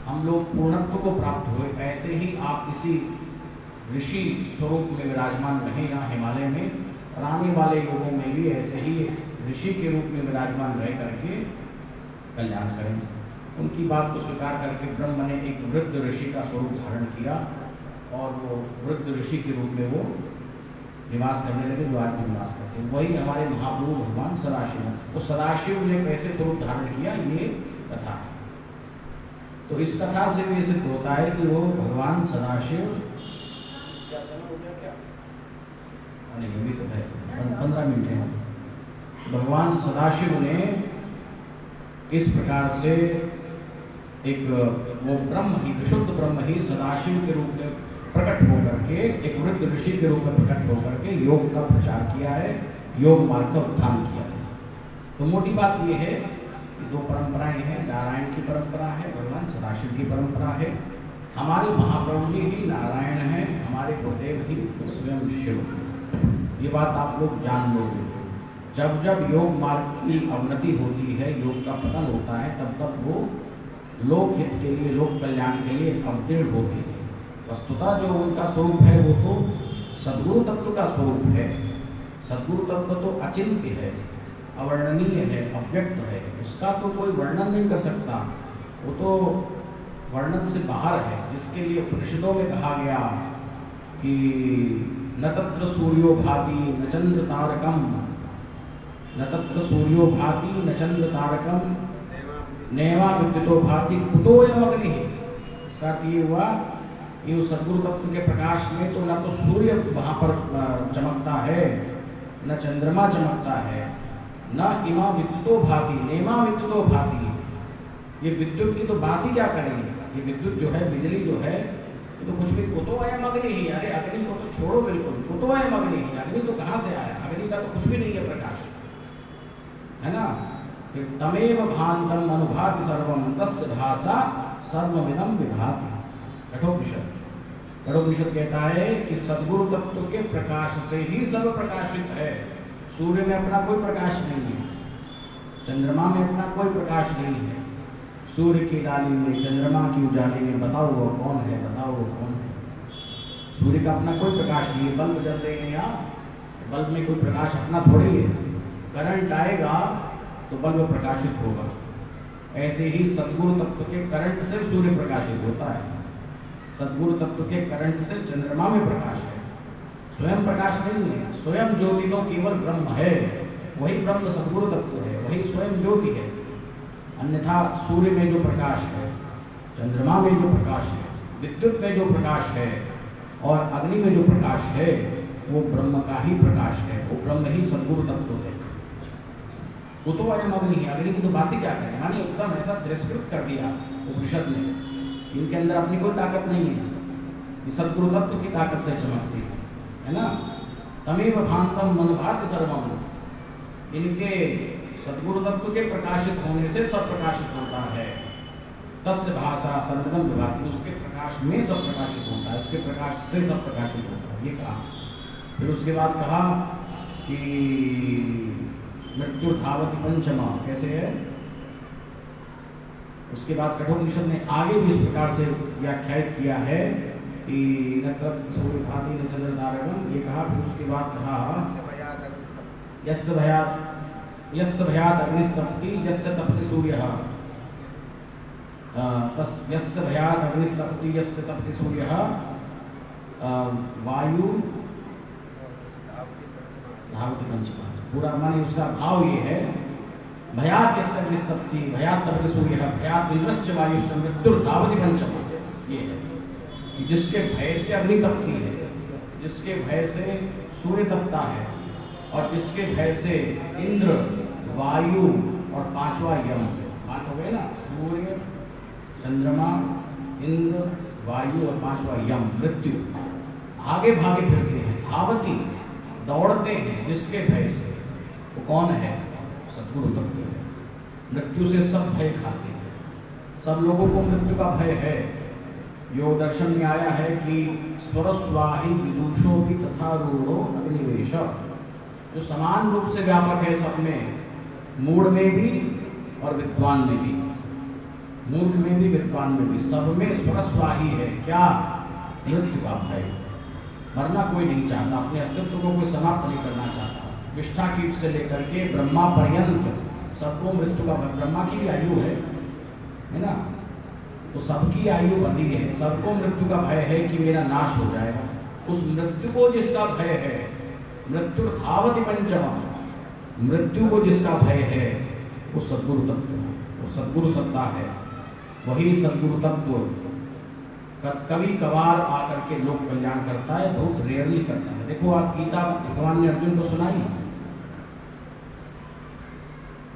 हम लोग पूर्णत्व को प्राप्त हुए, ऐसे ही आप इसी ऋषि स्वरूप में विराजमान रहे यहाँ हिमालय में, और आने वाले युगों में भी ऐसे ही ऋषि के रूप में विराजमान रह करके कल्याण करें। उनकी बात को स्वीकार करके ब्रह्म ने एक वृद्ध ऋषि का स्वरूप धारण किया और वो वृद्ध ऋषि के रूप में वो निवास करने लगे, जो आज भी निवास करते हैं। वही हमारे महाप्रभु भगवान सदाशिव। तो सदाशिव ने कैसे स्वरूप धारण किया, ये कथा है। तो इस कथा से भी सिद्ध होता है कि वो भगवान सदाशिव, क्या समय हो गया क्या? नहीं, अभी तो है 15 मिनट है। भगवान सदाशिव ने इस प्रकार से एक वो ब्रह्म ही, विशुद्ध ब्रह्म ही सदाशिव के रूप में प्रकट होकर के, एक वृद्ध ऋषि के रूप में प्रकट होकर के योग का प्रचार किया है, योग मार्ग का उत्थान किया है। तो मोटी बात यह है कि दो परंपराएं हैं, नारायण की परंपरा है, भगवान सदाशिव की परंपरा है। हमारे महाप्रभु जी ही नारायण हैं, हमारे गुरुदेव ही स्वयं शिव। ये बात आप लोग जान लोगे। जब जब योग मार्ग की अवनति होती है, योग का पतन होता है, तब तब वो लोक हित के लिए, लोक कल्याण के लिए अवतीर्ण होती है। वस्तुतः जो उनका स्वरूप है वो तो सद्गुरु तत्व का स्वरूप है। सद्गुरु तत्व तो अचिंत्य है, अवर्णनीय है, अव्यक्त है, उसका तो कोई वर्णन नहीं कर सकता, वो तो वर्णन से बाहर है। जिसके लिए उपनिषदों में कहा गया कि न तत्र सूर्यो भाति न चंद्र तारकम, न तत्र सूर्यो भाति न चंद्र तारकम, नैवा विद्युतो भाति कुतोऽयम् अग्निः। इसका अर्थ ये हुआ कि उस सद्गुरु तत्व के प्रकाश में तो न तो सूर्य वहाँ पर चमकता है, न चंद्रमा चमकता है, न इमा विद्युतो भाति, नेमा विद्युतो भाति। ये विद्युत की तो बात ही क्या करेंगे? ये विद्युत जो है, बिजली जो है, ये तो कुछ भी, कुतोऽयम् अग्निः, अरे अग्नि को तो छोड़ो बिल्कुल, कुतोऽयम् अग्निः, अग्नि तो कहाँ से आया? अग्नि का तो कुछ भी नहीं है प्रकाश, है ना। फिर तमेव भान्तम अनुभाति सर्वम तस्य भासा सर्वमिदं विभाति। कठोपनिषद कहता है कि सद्गुरु तत्व के प्रकाश से ही सब प्रकाशित है। सूर्य में अपना कोई प्रकाश नहीं है, चंद्रमा में अपना कोई प्रकाश नहीं है। सूर्य की डाली में, चंद्रमा की उजाले में बताओ वो कौन है, बताओ वो कौन है। सूर्य का अपना कोई प्रकाश नहीं है। बल्ब जल रहे हैं यहाँ, बल्ब में कोई प्रकाश अपना थोड़ी है। करंट आएगा तो बल्ब प्रकाशित होगा। ऐसे ही सद्गुरु तत्व के करंट से सूर्य प्रकाशित होता है, सद्गुरु तत्व के करंट से चंद्रमा में प्रकाश है। स्वयं प्रकाश नहीं है, स्वयं ज्योति तो केवल ब्रह्म है। वही ब्रह्म सद्गुरु तत्व है, वही स्वयं ज्योति है। अन्यथा सूर्य में जो प्रकाश है, चंद्रमा में जो प्रकाश है, विद्युत में जो प्रकाश है और अग्नि में जो प्रकाश है, वो ब्रह्म का ही प्रकाश है, वो ब्रह्म ही सद्गुरु तत्व है। वो तो अयम अग्नि है, अग्नि की तो बात ही क्या करें, यानी एकदम ऐसा तिरस्कृत कर दिया उपनिषद ने, इनके अंदर अपनी कोई ताकत नहीं है, ये सद्गुरु तत्व की ताकत से चमकती है ना। तमेव भांतम मनभाति सर्वम, इनके सद्गुरु तत्व के प्रकाशित होने से सब प्रकाशित होता है। तस्य भाषा सर्वदम विभाति, उसके प्रकाश में सब प्रकाशित होता है, उसके प्रकाश से सब प्रकाशित होता है, ये कहा। फिर उसके बाद कहा कि मृत्यु धावति पंचमा, कैसे है। उसके बाद कठोपनिषद ने आगे भी इस प्रकार से व्याख्यायित किया है कि न तत् सूर्य भाति न चंद्र तारकम, ये कहा। फिर उसके बाद कहा यस्य भयात् अग्निस्तप्ति यस्य तप्ति सूर्यः, यस्य भयात् अग्निस्तप्ति यस्य तप्ति सूर्यः, वायु धावति पंचमा। पूरा माने उसका भाव ये है, भयात् यस्य अग्निस्तप्ति भयात् तप्ति सूर्यः भयात् इंद्रश्च वायुश्च मृत्युर्धावति पंचमा। ये है कि जिसके भय से अग्नि तपती है, जिसके भय से सूर्य तपता है, और जिसके भय से इंद्र, वायु और पांचवा यम, पांच हो गए ना, सूर्य, चंद्रमा, इंद्र, वायु और पांचवा यम, मृत्यु, आगे भागे फिरते हैं, धावती, दौड़ते हैं जिसके भय से। वो कौन है? सद्गुरु तत्व है। मृत्यु से सब भय खाते हैं, सब लोगों को मृत्यु का भय है। योग दर्शन में आया है कि स्वरस्वाही विदुषो भी तथा रूढ़ो अग्निवेश, जो समान रूप से व्यापक है सब में, मूढ़ में भी और विद्वान में भी, मूर्ख में भी विद्वान में भी, सब में स्वरस्वाही है। क्या? मृत्यु का भय। मरना कोई नहीं चाहता, अपने अस्तित्व को कोई समाप्त नहीं करना चाहता। विष्ठा कीट से लेकर के ब्रह्मा पर्यंत सबको मृत्यु का भय। ब्रह्मा की भी आयु है ना, तो सबकी आयु बंधी है, सबको मृत्यु का भय है कि मेरा नाश हो जाएगा। उस मृत्यु को जिसका भय है, मृत्यु धावति पंचमा, मृत्यु को जिसका भय है वो सद्गुरु तत्व, वो सद्गुरु सत्ता है। वही सद्गुरु तत्व कभी कभार आकर के लोक कल्याण करता है, बहुत रेयरली करता है। देखो आप गीता भगवान ने अर्जुन को सुनाई,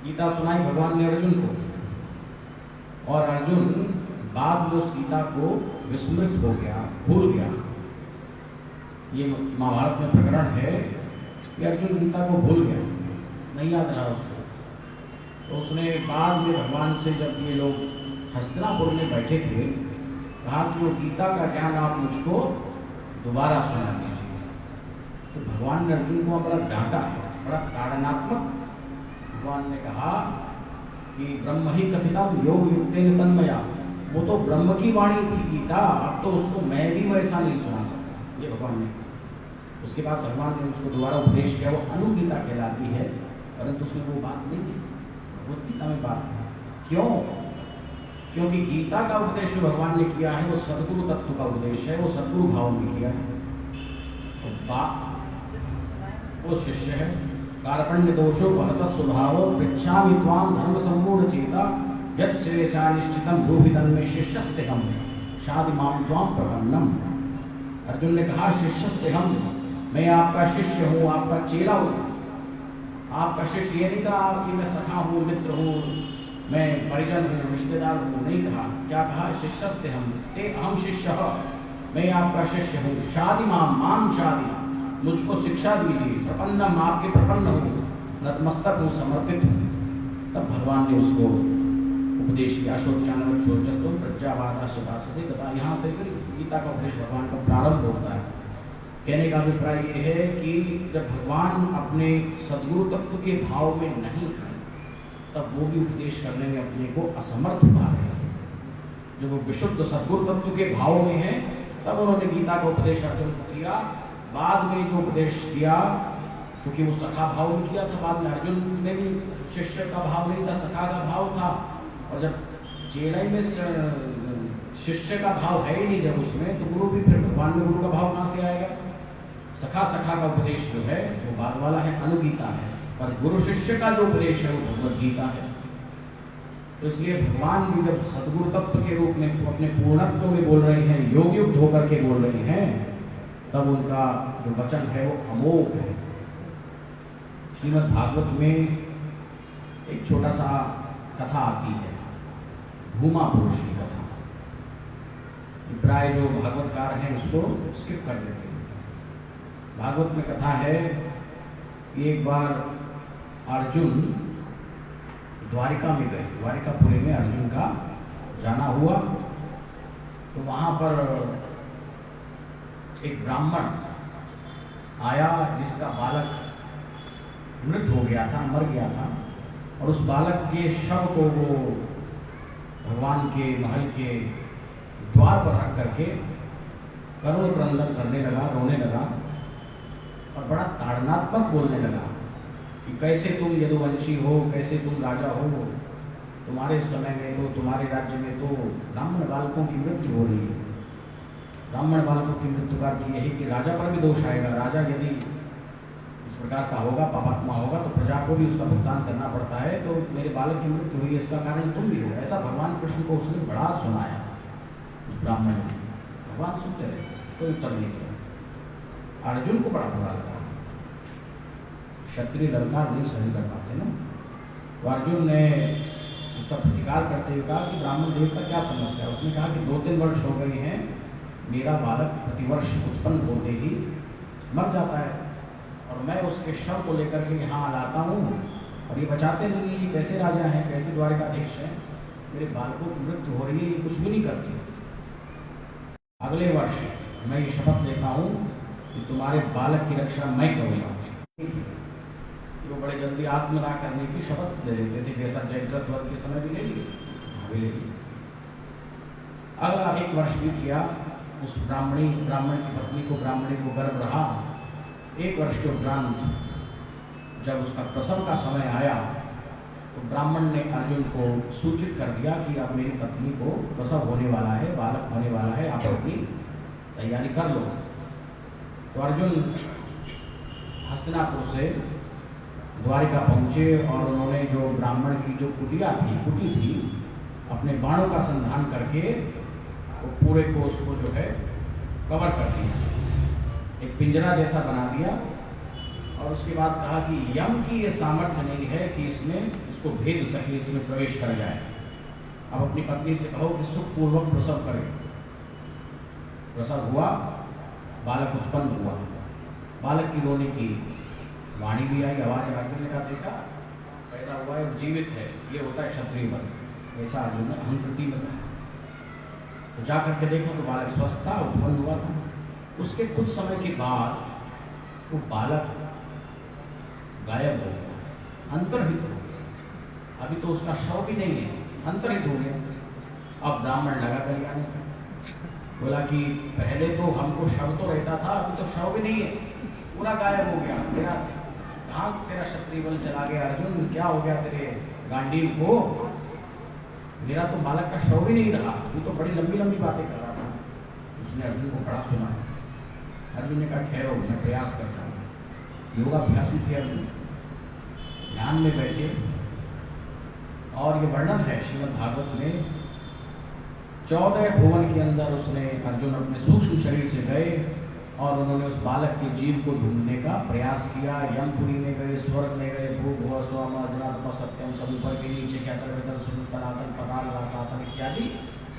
गीता सुनाई भगवान ने अर्जुन को, और अर्जुन बाद में उस गीता को विस्मृत हो गया, भूल गया। ये महाभारत में प्रकरण है कि अर्जुन गीता को भूल गया, नहीं याद रहा उसको। तो उसने बाद में भगवान से, जब ये लोग हस्तिनापुर में बैठे थे, कहा कि वो गीता का ज्ञान आप मुझको दोबारा सुना दीजिए। तो भगवान ने अर्जुन को बड़ा डांटा है, बड़ा ताड़नात्मक। भगवान ने कहा कि ब्रह्म ही कथितम योग युक्तेन तन्मया, वो तो ब्रह्म की वाणी थी गीता, अब तो उसको मैं भी वैसा नहीं सुना सकता, ये भगवान ने। उसके बाद भगवान ने उसको दोबारा उपदेश किया, वो अनुगीता कहलाती है, परंतु उसमें वो बात नहीं है, भगवत गीता में बात है। क्यों? क्योंकि गीता का उपदेश जो भगवान ने किया है वो सद्गुरु तत्व का उपदेश है, वो सद्गुरु भाव में किया है। तो वो शिष्य है। कार्पण्य दोषो बहत स्वभाव पृच्छामि त्वाम धर्म सम्मूढ़ चेता यत् श्रेयसा निश्चितम ब्रूहि तन्मे शिष्यस्तेहम् शादि माम त्वाम प्रपन्नम। अर्जुन ने कहा शिष्यस्तेहम्, मैं आपका शिष्य हूँ, आपका चेला हूँ। आपका शिष्य ये नहीं कहा कि मैं सखा हूँ, मित्र हूँ, मैं परिजन हूँ, रिश्तेदार हूँ, नहीं कहा। क्या कहा? शिष्यस्तेहम्, ते अहम शिष्य, मैं आपका शिष्य हूँ। शादि माम शादि, मुझको शिक्षा दीजिए। प्रपन्नम, आपके प्रपन्न हूँ, नतमस्तक हूँ, समर्पित हूँ। तब भगवान ने उसको उपदेश किया। शोचानवच्छोचस्तु प्रज्ञावादाश्चताससे तथा, यहाँ से फिर गीता का उपदेश भगवान का प्रारंभ होता है। कहने का अभिप्राय ये है कि जब भगवान अपने सद्गुरु तत्व के भाव में नहीं है, तब वो भी उपदेश करने में अपने को असमर्थ पा रहे हैं। जब वो विशुद्ध सद्गुरु तत्व के भाव में है, तब उन्होंने गीता का उपदेश अर्जुन को किया। बाद में जो उपदेश किया, क्योंकि वो सखा भाव में किया था, बाद में अर्जुन में भी शिष्य का भाव नहीं था, सखा का भाव था। और जब चेलाई में शिष्य का भाव है ही नहीं जब उसमें, तो गुरु भी, फिर भगवान में गुरु का भाव कहाँ से आएगा? सखा का उपदेश जो है वो बाद वाला है, अनुगीता है। पर गुरु शिष्य का जो उपदेश है वो भगवत गीता है। तो इसलिए भगवान भी जब सदगुरु तत्व के रूप में अपने पूर्णत्व में बोल रहे हैं, योग युक्त होकर के बोल रहे हैं, तब उनका जो वचन है वो अमोघ है। श्रीमद् भागवत में एक छोटा सा कथा आती है, भूमा पुरुष की कथा। प्राय जो भागवतकार हैं उसको स्किप कर देते हैं। भागवत में कथा है कि एक बार अर्जुन द्वारिका में गए, द्वारिकापुरी में अर्जुन का जाना हुआ। तो वहाँ पर एक ब्राह्मण आया जिसका बालक मृत हो गया था, मर गया था, और उस बालक के शव को वो भगवान के महल के द्वार पर रख करके करुण क्रंदन करने लगा, रोने लगा और बड़ा ताड़नात्मक बोलने लगा कि कैसे तुम यदुवंशी हो, कैसे तुम राजा हो, तुम्हारे समय में तो, तुम्हारे राज्य में तो ब्राह्मण बालकों की मृत्यु हो रही है। ब्राह्मण बालकों की मृत्यु का अर्थ यही कि राजा पर भी दोष आएगा। राजा यदि इस प्रकार का होगा, पापात्मा होगा, तो प्रजा को भी उसका भुगतान करना पड़ता है। तो मेरे बालक की मृत्यु हुई, इसका कारण तुम भी हो। ऐसा भगवान कृष्ण को उसने बड़ा सुनाया उस ब्राह्मण ने। भगवान सुनते रहे, कोई उत्तर नहीं दिया। अर्जुन को बड़ा बुरा लगा। क्षत्रिय ललकार नहीं सहन कर पाते ना। तो अर्जुन ने उसका प्रतिकार करते हुए कहा कि ब्राह्मण देव का क्या समस्या है। उसने कहा कि 2-3 वर्ष हो गए हैं, मेरा बालक प्रतिवर्ष उत्पन्न होते ही मर जाता है, और मैं उसके शव को लेकर के यहाँ लाता हूँ, और ये बचाते नहीं, ये कैसे राजा हैं, कैसे द्वारिकाधीश हैं, मेरे बालकों की मृत्यु हो रही है, ये कुछ भी नहीं करती। अगले वर्ष मैं ये शपथ लेता हूँ कि तुम्हारे बालक की रक्षा मैं करूँगा। वो बड़े जल्दी आत्मदाह करने की शपथ ले लेते थे, जैसा जयद्रथ वध के समय भी ले लिए। अगला 1 वर्ष बीत गया। उस ब्राह्मण की पत्नी को, ब्राह्मणी को गर्भ रहा। 1 वर्ष के उपरांत जब उसका प्रसव का समय आया तो ब्राह्मण ने अर्जुन को सूचित कर दिया कि अब मेरी पत्नी को प्रसव होने वाला है, बालक होने वाला है, आप अपनी तैयारी कर लो। तो अर्जुन हस्तिनापुर से द्वारिका पहुँचे और उन्होंने जो ब्राह्मण की जो कुटी थी, अपने बाणों का संधान करके वो पूरे को उसको जो है कवर कर दिया, एक पिंजरा जैसा बना दिया। और उसके बाद कहा कि यम की ये सामर्थ्य नहीं है कि इसको भेद सके, इसमें प्रवेश कर जाए। अब अपनी पत्नी से कहो कि सुखपूर्वक प्रसव करे। प्रसव हुआ, बालक उत्पन्न हुआ। बालक की रोने की वाणी भी आई, आवाज अर्जुन ने कहा देखा पैदा हुआ है, जीवित है, ये होता है क्षत्रिय बल। ऐसा अर्जुन ने अहंकृति बताया। तो जा करके देखा तो बालक स्वस्थ था, उत्पन्न हुआ था। उसके कुछ समय के बाद वो बालक गायब हो गया, अंतर्हित हो गया। अभी तो उसका शव भी नहीं है, अंतर्हित हो गया। अब ब्राह्मण लगा कल्याण का, बोला कि पहले तो हमको शव तो रहता था, अभी तो शव भी नहीं है, पूरा गायब हो गया। मेरा कहाँ तेरा क्षत्रिय बल चला गया अर्जुन, क्या हो गया तेरे गांडीव को? मेरा तो बालक का शव भी नहीं रहा, तू तो बड़ी लंबी लंबी बातें कर रहा था। उसने अर्जुन को बड़ा सुना। अर्जुन ने कहा ठहरो, मैं प्रयास करता हूँ। योगाभ्यासी थे अर्जुन, ध्यान में बैठे। और ये वर्णन है श्रीमद् भागवत में, 14 भुवन के अंदर उसने अर्जुन अपने सूक्ष्म शरीर से गए और उन्होंने उस बालक के जीव को ढूंढने का प्रयास किया। यमपुरी में गए, स्वर्ग में गए, भू भुव स्वम अजनात्म सत्यम, सब ऊपर के नीचे क्या तनातन पताल रासातन इत्यादि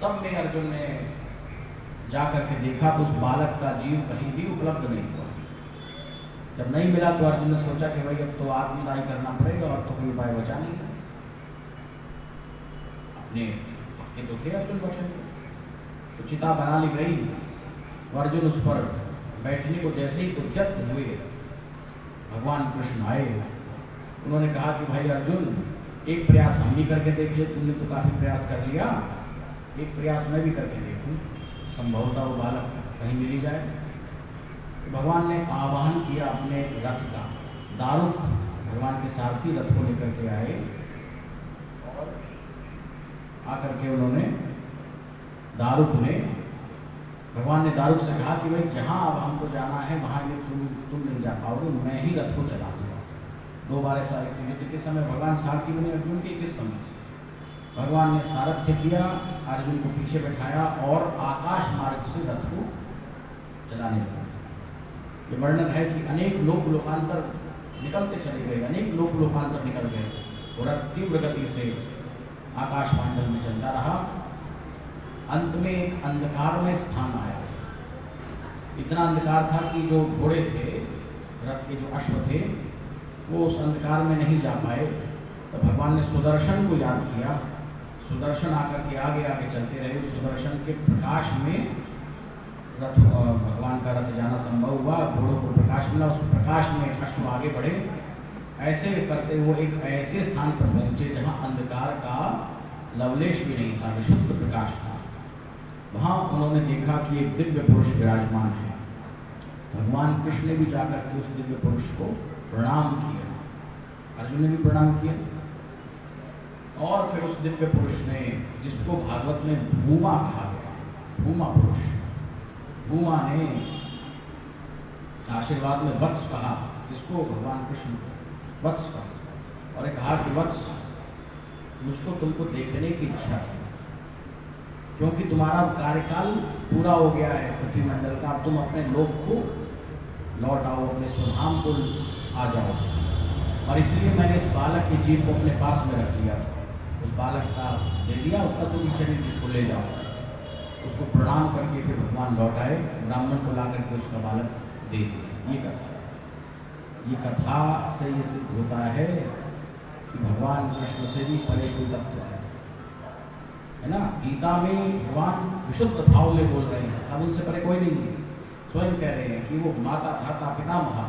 सब में अर्जुन ने जा करके देखा तो उस बालक का जीव कहीं भी उपलब्ध नहीं हुआ। जब नहीं मिला तो अर्जुन ने सोचा कि भाई अब तो आत्मदाही करना पड़ेगा और तो कोई उपाय बचा नहीं। अपने पक्के तो थे अर्जुन बचन, तो चिता बना ली गई। अर्जुन उस पर बैठने को जैसे ही उद्यत हुए, भगवान कृष्ण आए। उन्होंने कहा कि भाई अर्जुन, एक प्रयास हम भी करके देख ले, तुमने तो काफी प्रयास कर लिया, एक प्रयास मैं भी करके देखूं, संभवतः वो बालक कहीं मिल जाए। तो भगवान ने आवाहन किया अपने रथ का। दारुक भगवान के सारथी रथ को लेकर के आए और आकर के उन्होंने दारुक ने, भगवान ने दारुक से कहा कि भाई जहाँ अब हमको जाना है वहाँ ये तुम नहीं जा पाओगे, मैं ही रथ को चला दूंगा। 2 बार ऐसा युद्ध के समय भगवान सारथी बने अर्जुन के किस समय? भगवान ने सारथ्य किया, अर्जुन को पीछे बैठाया और आकाश मार्ग से रथ को चलाने लगा। ये वर्णन है कि अनेक लोकांतर निकलते चले गए, अनेक लोकांतर निकल गए और रथ तीव्र गति से आकाश मंडल में चलता रहा। अंत में एक अंधकार में स्थान आया। इतना अंधकार था कि जो घोड़े थे, रथ के जो अश्व थे, वो उस अंधकार में नहीं जा पाए। तो भगवान ने सुदर्शन को याद किया। सुदर्शन आकर के आगे आगे चलते रहे। उस सुदर्शन के प्रकाश में रथ, भगवान का रथ जाना संभव हुआ। घोड़ों को प्रकाश मिला, उस प्रकाश में अश्व आगे बढ़े। ऐसे करते वो एक ऐसे स्थान पर पहुंचे जहां अंधकार का लवलेश भी नहीं था, विशुद्ध प्रकाश था। वहां उन्होंने देखा कि एक दिव्य पुरुष विराजमान है। भगवान कृष्ण ने भी जाकर के उस दिव्य पुरुष को प्रणाम किया, अर्जुन ने भी प्रणाम किया। और फिर उस दिव्य पुरुष ने, जिसको भागवत में भूमा कहा गया, भूमा पुरुष, भूमा ने आशीर्वाद में वत्स कहा, जिसको भगवान कृष्ण वत्स कहा, और कहा कि वत्स, मुझको तुमको देखने की इच्छा है, क्योंकि तुम्हारा कार्यकाल पूरा हो गया है पृथ्वी मंडल का। अब तुम अपने लोक को लौट आओ, अपने स्वधाम को आ जाओ। और इसलिए मैंने इस बालक के जीव को अपने पास में रख लिया था। उस बालक का दे दिया, उसका सूर्य शरीर जिसको ले जाओ। उसको प्रणाम करके फिर भगवान लौट आए, ब्राह्मण को ला करके उसका बालक दे दिया। ये कथा से ये सिद्ध होता है कि भगवान कृष्ण से भी परे कोई तत्व है ना। गीता में भगवान विशुद्ध भाव में बोल रहे हैं, अब उनसे परे कोई नहीं है। स्वयं कह रहे हैं कि वो माता, धाता, पितामह,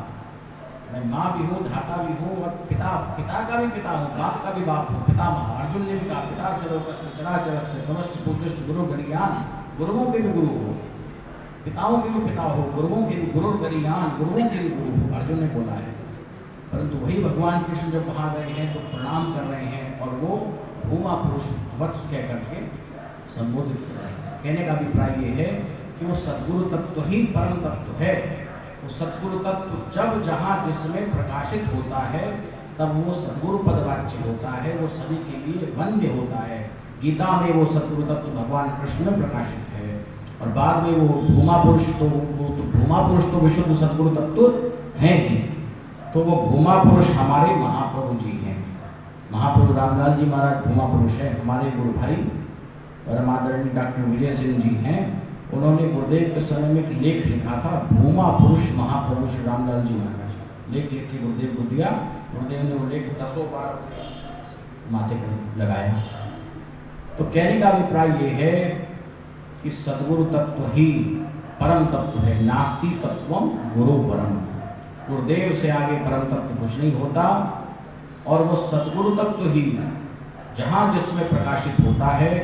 मैं माँ भी हूँ, धाता भी हूँ, और पिता का भी पिता हूँ, बाप का भी बाप हूँ, पितामह। अर्जुन ने भी कहा, पिता से लोकस्य चराचरस्य तमश्च पूज्यश्च गुरु गरीयान, गुरुओं के भी गुरु हो, पिताओं के भी पिता हो, गुरुओं के भी गुरु गरीयान, गुरुओं के भी गुरु हो, अर्जुन ने बोला है। परंतु वही भगवान कृष्ण जब वहाँ गए हैं तो प्रणाम कर रहे हैं, और वो भूमा पुरुष वत्स कह करके संबोधित कर रहे हैं। कहने का अभिप्राय ये है कि वो सद्गुरु तत्व ही परम तत्व है। वो सद्गुरु तत्व जब जहाँ जिसमें प्रकाशित होता है तब वो सद्गुरु पदवाच्य होता है, वो सभी के लिए वंद्य होता है। गीता में वो सद्गुरु तत्व भगवान कृष्ण में प्रकाशित है, और बाद में वो भूमा पुरुष, तो भूमा पुरुष तो विशुद्ध सद्गुरु तत्व है ही। तो वो भूमा पुरुष हमारे महाप्रभु जी हैं। महाप्रभु रामलाल जी महाराज भूमा पुरुष है। हमारे गुरु भाई परमादरणीय डॉक्टर विजय सिंह जी हैं, उन्होंने गुरुदेव के समय में एक लेख लिखा था, भूमा पुरुष महाप्रभु श्री रामलाल जी महाराज। लेख लिख के गुरुदेव को दिया, गुरुदेव ने वो लेख 10 बार माथे पर लगाया। तो कहने का अभिप्राय ये है कि सद्गुरु तत्व ही परम तत्व है। नास्ति तत्वम गुरु परम, गुरुदेव से आगे परम तत्व कुछ नहीं होता। और वो सद्गुरु तत्व ही जहाँ जिसमें प्रकाशित होता है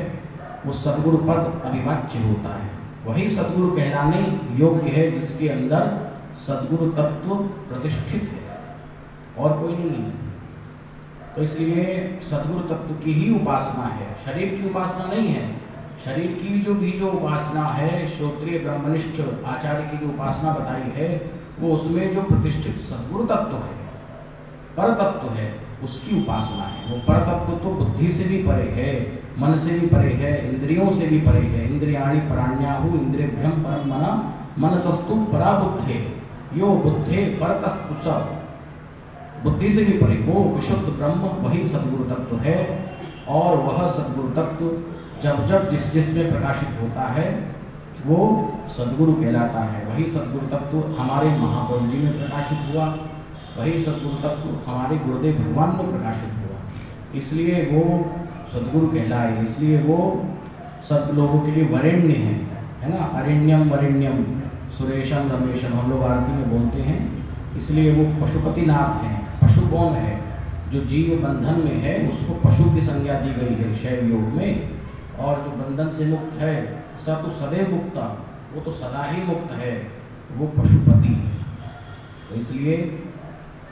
वो सद्गुरु पद अभिवाच्य होता है। वही सद्गुरु कहलाने योग्य है जिसके अंदर सद्गुरु तत्व प्रतिष्ठित है, और कोई नहीं है। तो इसलिए सद्गुरु तत्व की ही उपासना है, शरीर की उपासना नहीं है। शरीर की जो उपासना है, श्रोत्रिय ब्रह्मनिष्ठ आचार्य की जो उपासना बताई है, वो उसमें जो प्रतिष्ठित सद्गुरु तत्व है, पर तत्व है, उसकी उपासना है। वो पर तत्व तो बुद्धि से भी परे है, मन से भी परे है, इंद्रियों से भी परे है। इंद्रियाणि पराण्याहु इंद्रियभ्यं परम मना मनसस्तु परा बुद्धे यो बुद्धे परतस्तु सब। बुद्धि से भी परे वो विशुद्ध ब्रह्म वही सद्गुरु तत्व है। और वह सद्गुरु तत्व जब जिसमें प्रकाशित होता है वो सद्गुरु कहलाता है। वही सद्गुरु तत्व हमारे महाप्रभु जी में प्रकाशित हुआ, वही सद्गुरु तत्व हमारे गुरुदेव भगवान में प्रकाशित हुआ, इसलिए वो सद्गुरु कहलाए। इसलिए वो सब लोगों के लिए वरेण्य है ना। अरण्यम वरेण्यम सुरेशम रमेशम हम लोग आरती में बोलते हैं। इसलिए वो पशुपतिनाथ हैं। पशु कौन है? जो जीव बंधन में है उसको पशु की संज्ञा दी गई है शैव योग में। और जो बंधन से मुक्त है स तो सदैव मुक्ता, वो तो सदा ही मुक्त है, वो पशुपति है। तो इसलिए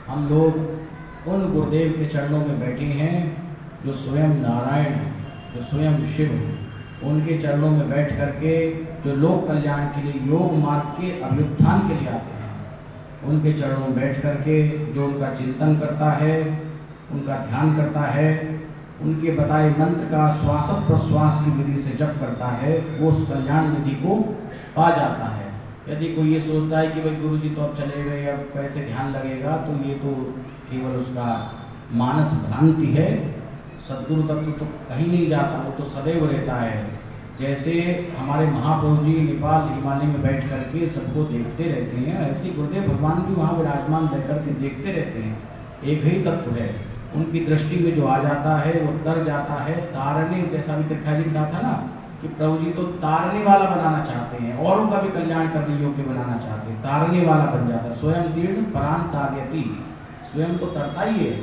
हम लोग उन गुरुदेव के चरणों में बैठे हैं जो स्वयं नारायण है, जो स्वयं शिव है। उनके चरणों में बैठ करके जो लोक कल्याण के लिए योग मार्ग के अभ्युत्थान के लिए आते हैं, उनके चरणों में बैठ करके जो उनका चिंतन करता है, उनका ध्यान करता है, उनके बताए मंत्र का श्वास प्रश्वास की विधि से जप करता है, वो उस कल्याण निधि को पा जाता है। यदि कोई ये सोचता है कि भाई गुरु जी तो अब चले गए, अब कैसे ध्यान लगेगा, तो ये तो केवल उसका मानस भ्रांति है। सदगुरु तत्व तो कहीं नहीं जाता, वो तो सदैव रहता है। जैसे हमारे महाप्रभु जी नेपाल हिमालय में बैठ करके सबको देखते रहते हैं, ऐसे गुरुदेव भगवान भी वहाँ विराजमान रह करके देखते रहते हैं। एक ही तत्व है, उनकी दृष्टि में जो आ जाता है वो तर जाता है। तारने, जैसा भी त्रिखा जी ने कहा था ना कि प्रभु जी तो तारने वाला बनाना चाहते हैं, औरों का भी कल्याण करने योग्य बनाना चाहते हैं, तारने वाला बन जाता है। स्वयं तीर्ण परान तार्यति, स्वयं तो तरता ही है,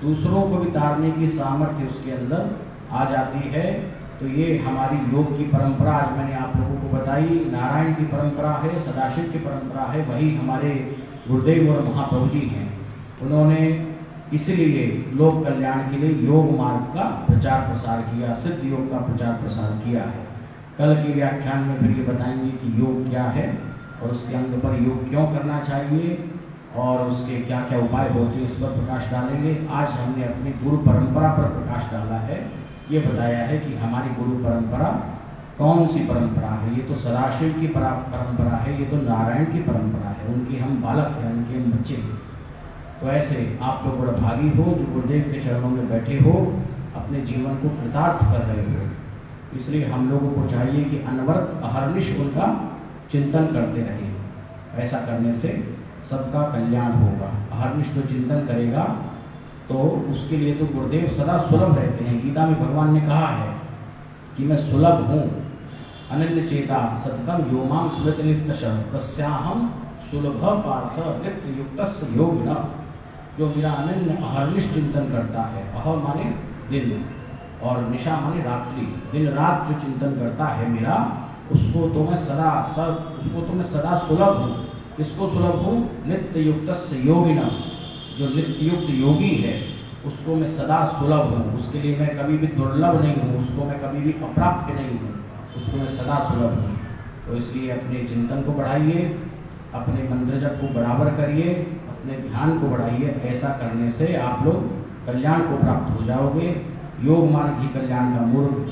दूसरों को भी तारने की सामर्थ्य उसके अंदर आ जाती है। तो ये हमारी योग की परंपरा आज मैंने आप लोगों को बताई। नारायण की परंपरा है, सदाशिव की परंपरा है, वही हमारे गुरुदेव और महाप्रभु जी हैं। उन्होंने इसलिए लोक कल्याण के लिए योग मार्ग का प्रचार प्रसार किया, सिद्ध योग का प्रचार प्रसार किया है। कल के व्याख्यान में फिर ये बताएंगे कि योग क्या है और उसके अंग पर योग क्यों करना चाहिए और उसके क्या क्या उपाय होते हैं, इस पर प्रकाश डालेंगे। आज हमने अपनी गुरु परंपरा पर प्रकाश डाला है, ये बताया है कि हमारी गुरु परंपरा कौन सी परंपरा है। ये तो सदाशिव की परंपरा है, ये तो नारायण की परंपरा है, उनकी हम बालक हैं, उनके हम बच्चे हैं। तो ऐसे आप लोग बड़ा भागी हो जो गुरुदेव के चरणों में बैठे हो, अपने जीवन को कृतार्थ कर रहे हो। इसलिए हम लोगों को चाहिए कि अनवरत अहर्निश उनका चिंतन करते रहें। ऐसा करने से सबका कल्याण होगा। अहर्निश जो चिंतन करेगा तो उसके लिए तो गुरुदेव सदा सुलभ रहते हैं। गीता में भगवान ने कहा है कि मैं सुलभ हूँ, अनन्य चेता सततम यो मां स्मृति नित्यश तस्याहम सुलभ पार्थ नित्य युक्त योगिन। जो मेरा अनन्य अहर्निश चिंतन करता है, अह माने दिन और निशा माने रात्रि, दिन रात जो चिंतन करता है मेरा, उसको तो मैं सदा सुलभ हूँ। किसको सुलभ हूँ? नित्य युक्त योगिन, जो नित्य युक्त योगी है उसको मैं सदा सुलभ हूँ। उसके लिए मैं कभी भी दुर्लभ नहीं हूँ, उसको मैं कभी भी अप्राप्य नहीं हूँ, उसको मैं सदा सुलभ हूँ। तो इसलिए अपने चिंतन को बढ़ाइए, अपने मंत्र जप को बराबर करिए, अपने ध्यान को बढ़ाइए। ऐसा करने से आप लोग कल्याण को प्राप्त हो जाओगे। योग मार्ग ही कल्याण का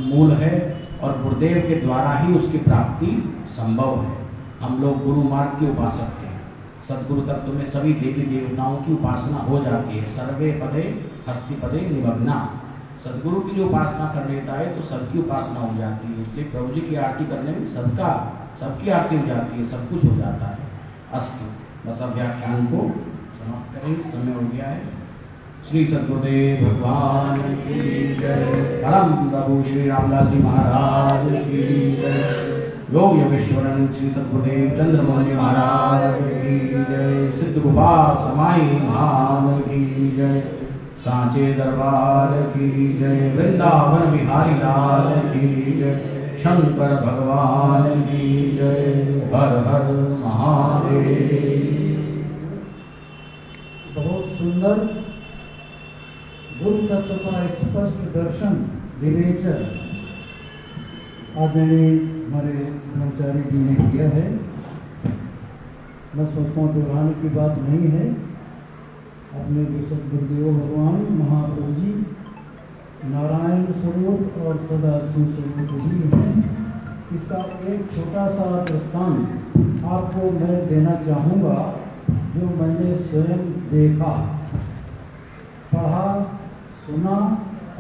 मूल है और गुरुदेव के द्वारा ही उसकी प्राप्ति संभव है। हम लोग गुरु मार्ग के उपासक हैं। सदगुरु तत्व में सभी देवी देवताओं की उपासना हो जाती है। सर्वे पदे हस्ति पदे निमग्ना, सदगुरु की जो उपासना कर लेता है तो सबकी उपासना हो जाती है। इसलिए प्रभु जी की आरती करने में सबकी आरती हो जाती है, सब कुछ हो जाता है। अस्तु, बस अब व्याख्यान को समाप्त करें, समय हो गया है। श्री सद्गुरुदेव भगवान की जय। परम प्रभु श्री रामलाल जी महाराज की जय। योग योगेश्वरन श्री सद्गुरुदेव चंद्रमौली महाराज की जय। सिद्ध गुफा समाई धाम की जय। सांचे दरबार की जय। वृंदावन बिहारी लाल की जय। शंकर भगवान की जय। हर हर महादेव। बहुत सुंदर गुरु तत्व का स्पष्ट दर्शन विवेचन आदरणीय हमारे ब्रह्मचारी जी ने किया है। मैं सोचता हूँ दोहराने की बात नहीं है। अपने गुरुदेव भगवान महाप्रभु जी नारायण स्वरूप और सदा शिव स्वरूप ही हैं। इसका एक छोटा सा दृष्टांत आपको मैं देना चाहूँगा, जो मैंने स्वयं देखा, पढ़ा, सुना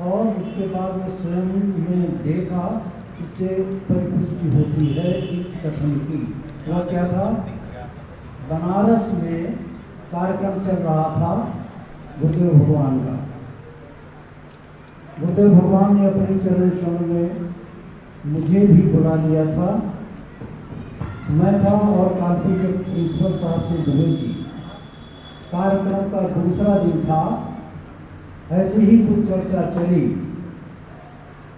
और उसके बाद में स्वयं में देखा, इससे परिपुष्टि होती है इस कथन की। वह क्या था? बनारस में कार्यक्रम चल रहा था गुरुदेव भगवान का। गुरुदेव भगवान ने अपने चरण श्रवण में मुझे भी बुला लिया था। मैं था और काफी के प्रिंसिपल साहब थे दुबे जी। कार्यक्रम का दूसरा दिन था, ऐसे ही कुछ चर्चा चली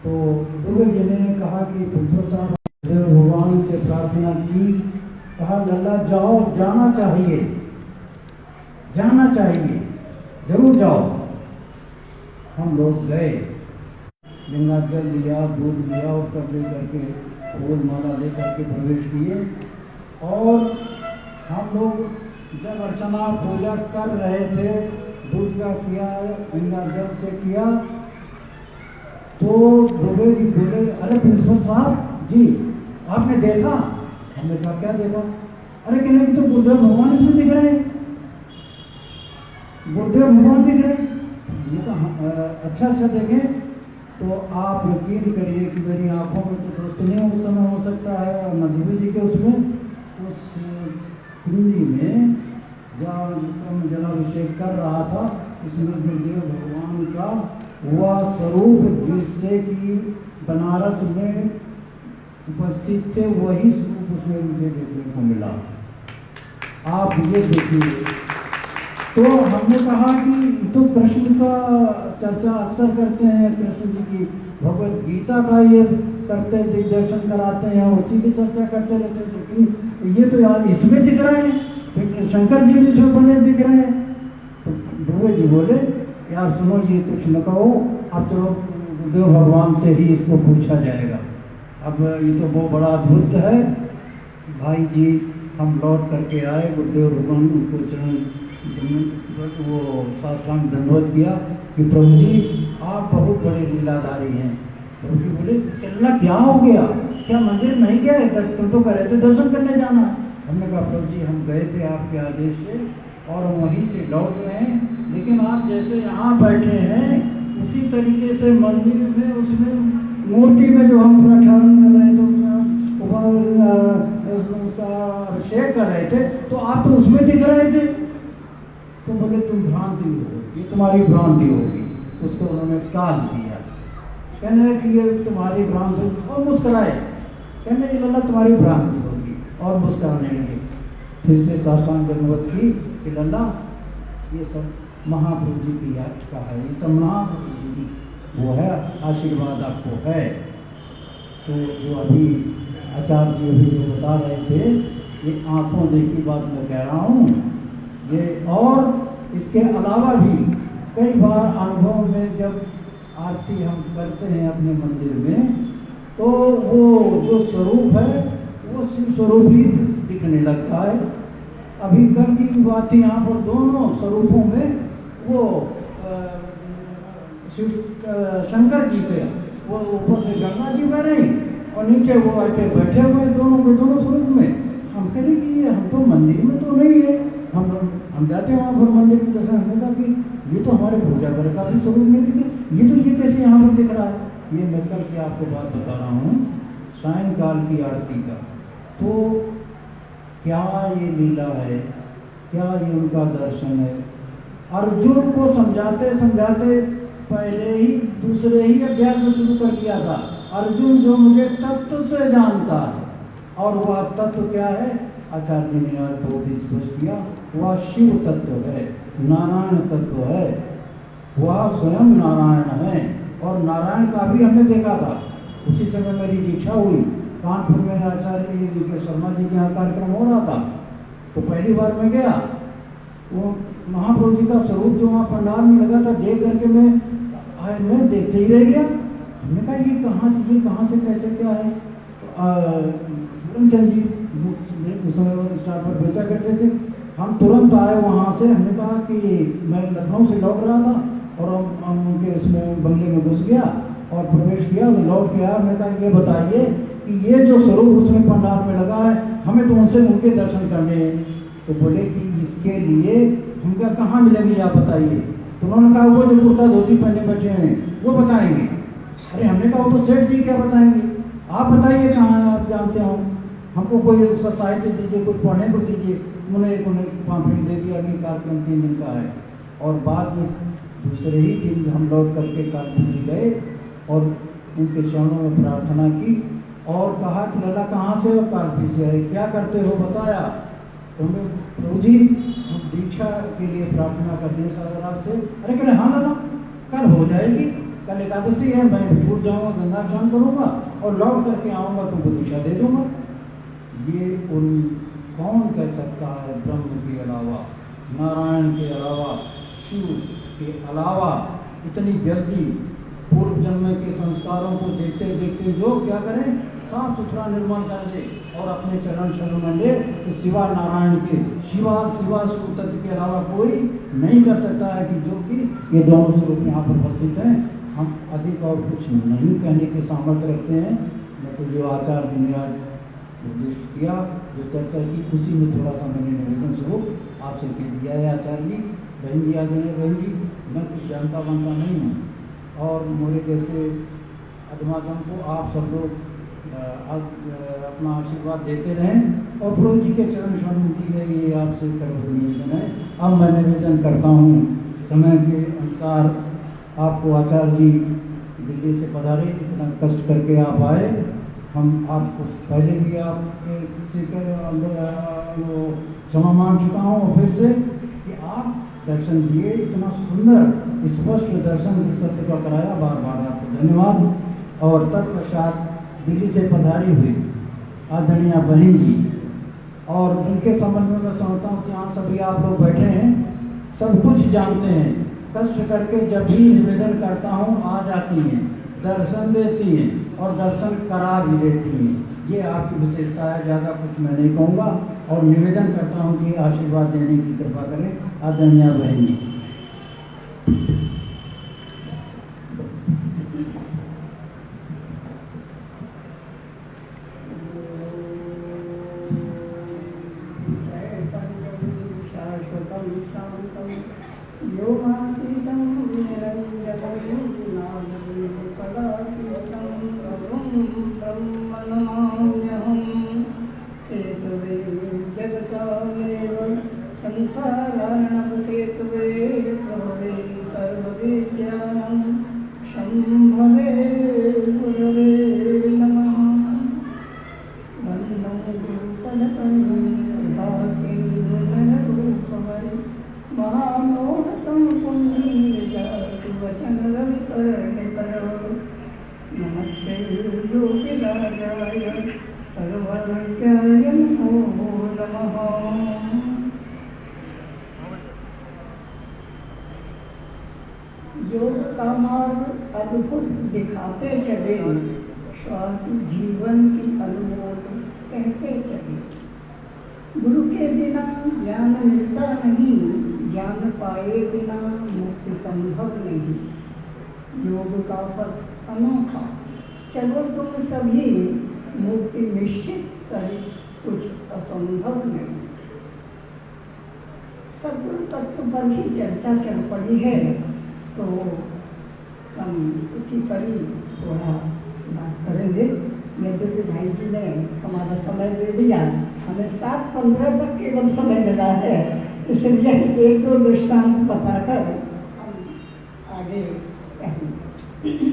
तो दुबे जी ने कहा कि प्रिंसिपल साहब गुरुदेव भगवान से प्रार्थना की, कहा लल्ला जाओ, जाना चाहिए, जरूर जाओ। हम लोग गए, गंगा जल लिया, दूध लिया और सब ले करके फूल माला ले करके प्रवेश किए और हम लोग जब अर्चना पूजा कर रहे थे, दूध का किया, गंगा जल से किया, तो दुबे जी बोले, अरे प्रिंसिपल साहब जी आपने देखा? हमने कहा क्या देखा? अरे कहने की तो गुरुदेव भगवान इसमें दिख रहे हैं, गुरुदेव भगवान दिख रहे हैं। ये तो अच्छा देखें तो आप यकीन करिए कि मेरी आंखों में तो दोस्त नहीं उस समय हो सकता है, और नदीवी जी के उसमें उस कुंडी में जब जलाभिषेक कर रहा था, इसमें गुरुदेव भगवान का वह स्वरूप जिससे कि बनारस में उपस्थित थे, वही स्वरूप उसमें मुझे देखने को मिला। आप ये देखिए। तो हमने कहा कि तो कृष्ण का चर्चा अक्सर करते हैं, कृष्ण जी की भगवत गीता का ये करते दिग्दर्शन कराते हैं, उसी की चर्चा करते रहते हैं, लेकिन ये तो यार इसमें दिख रहे हैं, फिर शंकर जी भी इसमें बने दिख रहे हैं। तो ध्रुव जी बोले यार सुनो, ये कुछ न कहो, अब चलो गुरुदेव भगवान से ही इसको पूछा जाएगा। अब ये तो बहुत बड़ा अद्भुत है भाई जी। हम लौट करके आए, गुरुदेव भगवान उनको चरण वो साष्टांग दंडवत किया कि प्रभु जी आप बहुत बड़े लीलाधारी हैं। प्रभु जी बोले चलना क्या हो गया, क्या मंदिर नहीं गए? तुम तो कह रहे थे दर्शन करने जाना। हमने कहा प्रभु जी हम गए थे आपके आदेश से और वहीं से लौट रहे हैं, लेकिन आप जैसे यहाँ बैठे हैं उसी तरीके से मंदिर में उसमें मूर्ति में जो हम प्रक्षालन कर रहे थे उसका अभिषेक कर रहे थे, तो आप तो उसमें दिख रहे थे। तो बोले तुम भ्रांति हो, ये तुम्हारी भ्रांति होगी। उसको उन्होंने टाल दिया, कहने कि ये तुम्हारी भ्रांति होगी, और मुस्कुराए, कहने ये लल्ला तुम्हारी भ्रांति होगी, और मुस्कुराने लगे। फिर से साष्टांग दंडवत की कि लल्ला ये सब महाप्रभु जी की याद का है, ये सब महाप्रभु जी की वो है, आशीर्वाद आपको है। तो जो अभी आचार्य जी अभी जो बता रहे थे, ये आंखों देखी बात मैं कह रहा हूँ ये। और इसके अलावा भी कई बार अनुभव में जब आरती हम करते हैं अपने मंदिर में, तो वो जो स्वरूप है वो शिव स्वरूप ही दिखने लगता है। अभी कल की बात थी, यहाँ पर दोनों स्वरूपों में वो शिव शंकर जी के वो ऊपर से गंगा जी बह रही और नीचे वो ऐसे बैठे हुए दोनों के दोनों स्वरूप में। हम कहें कि ये हम तो मंदिर में तो नहीं है, हम जाते हैं वहाँ पर मंदिर में दर्शन, हमने कहा कि ये तो हमारे पूजा घर का भी स्वरूप में दिखे, ये तो ये कैसे यहाँ पर दिख रहा है। ये मैं कल की आपको बात बता रहा हूँ सायंकाल की आरती का। तो क्या ये लीला है, क्या ये उनका दर्शन है। अर्जुन को समझाते समझाते पहले ही दूसरे ही अध्याय से शुरू कर दिया था। अर्जुन जो मुझे तत्व से जानता है, और वह तत्व क्या है, आचार्य जी ने आज बहुत स्पष्ट किया, वह शिव तत्व है, नारायण तत्व है, वह स्वयं नारायण है। और नारायण का भी हमने देखा था, उसी समय मेरी दीक्षा हुई कानपुर में, आचार्य जी के शर्मा जी के यहाँ कार्यक्रम हो रहा था। तो पहली बार मैं गया, वो महाप्रभु जी का स्वरूप जो वहाँ पंडाल में लगा था, देख करके मैं देखते ही रह गया। हमने कहा ये कहाँ से कैसे क्या है। चंद जी उस समय स्टार पर बेचा करते थे, हम तुरंत आए वहाँ से। हमने कहा कि मैं लखनऊ से लौट रहा था और हम उनके उसमें बंगले में घुस गया और प्रवेश किया, तो लौट के आया। हमने कहा ये बताइए कि ये जो स्वरूप उसमें पंडाल में लगा है, हमें तो उनसे उनके दर्शन करने हैं। तो बोले कि इसके लिए उनका कहाँ मिलेंगे आप बताइए। तो उन्होंने कहा वो जो कुर्ता धोती पहने बैठे हैं वो बताएंगे। अरे हमने कहा वो तो सेठ जी क्या बताएंगे, आप बताइए कहाँ आप जानते हो, हमको कोई उसका साहित्य दीजिए, कुछ पढ़ने को दीजिए। उन्होंने पॉम्पलेट दे दिया कि कार्यक्रम 3 दिन का है। और बाद में दूसरे ही दिन हम लौट करके कानपुर जी गए और उनके चरणों में प्रार्थना की और कहा कि लल्ला कहाँ से हो, कानपुर से है, क्या करते हो बताया। तो हमें प्रभु जी हम दीक्षा के लिए प्रार्थना करते हैं सारा रात से। अरे कह रहे हाँ लल्ला कल हो जाएगी, कल एकादशी है, मैं छूट जाऊँगा, गंगा स्नान करूँगा और लौट करके आऊँगा, तुमको दीक्षा दे दूँगा। ये उन कौन कह सकता है ब्रह्म के अलावा, नारायण के अलावा, शिव के अलावा इतनी जल्दी पूर्व जन्म के संस्कारों को देखते देखते जो क्या करें, साफ सुथरा निर्माण कर दे और अपने चरण शरण में ले, तो शिवा नारायण के शिवा शिव तत्व के अलावा कोई नहीं कर सकता है कि जो कि ये दोनों स्वरूप यहाँ पर उपस्थित हैं। हम अधिक और कुछ नहीं कहने के सामर्थ्य रखते हैं। मैं तो जो आचार्य जी ने आज निर्देश किया, जो चर्चा की, उसी में थोड़ा सा मैंने निवेदन स्वरूप आपसे कह दिया है। आचार्य जी, बहन जी, आदरणीय बहन जी, मैं कुछ जानता बनता नहीं हूँ और मेरे जैसे अधमागम को आप सब लोग अपना आशीर्वाद देते रहें और प्रभु जी के चरण शरण के लिए ये आपसे करबद्ध निवेदन है। अब मैं निवेदन करता हूँ, समय के अनुसार आपको आचार्य जी दिल्ली से पधारे, इतना कष्ट करके आप आए। हम आपको पहले भी आपके से क्षमा मांग चुका हूँ और फिर से कि आप दर्शन दिए, इतना सुंदर स्पष्ट दर्शन तत्व का कराया, बार बार आपको धन्यवाद। और तत्पश्चात दिल्ली से पधारी हुई आदरणीय बहन जी, और जिनके संबंध में मैं समझता हूँ कि यहाँ सभी आप लोग बैठे हैं, सब कुछ जानते हैं, कष्ट करके जब भी निवेदन करता हूँ आ जाती हैं, दर्शन देती हैं और दर्शन करा भी देती हैं। ये आपकी विशेषता है, ज़्यादा कुछ मैं नहीं कहूँगा और निवेदन करता हूँ कि आशीर्वाद देने की कृपा करें आदरणीय बहन जी। योग का मार्ग अद्भुत दिखाते चले, श्वास जीवन की अनमोल कहते चले। गुरु के बिना ज्ञान मिलता नहीं, ज्ञान पाए बिना मुक्ति संभव नहीं। योग का पथ अनोखा, चलो तुम सभी, मुक्ति निश्चित सही, कुछ असंभव नहीं। सद्गुरु तत्व पर ही चर्चा चल पड़ी है, तो हम उसी पर ही थोड़ा बात करेंगे। मेरे भाई जी ने हमारा समय दे दिया, हमें 7:15 तक केवल समय मिला है, इसलिए एक दो दृष्टांत बताकर हम आगे कहेंगे।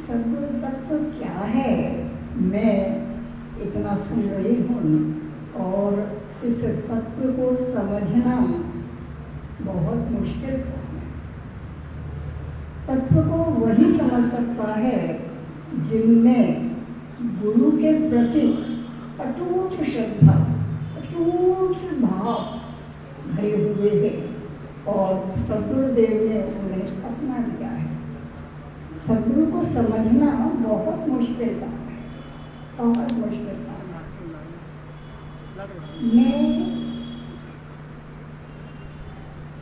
सद्गुरु तत्व क्या है, मैं इतना सुन रही हूँ और इस तत्व को समझना बहुत मुश्किल है। तत्व को वही समझ सकता है जिनमें गुरु के प्रति अटूट श्रद्धा, अटूट भाव भरे हुए हैं और सद्गुरुदेव ने उन्हें अपना लिया है। सद्गुरु को समझना बहुत मुश्किल काम है, बहुत मुश्किल काम है। मैं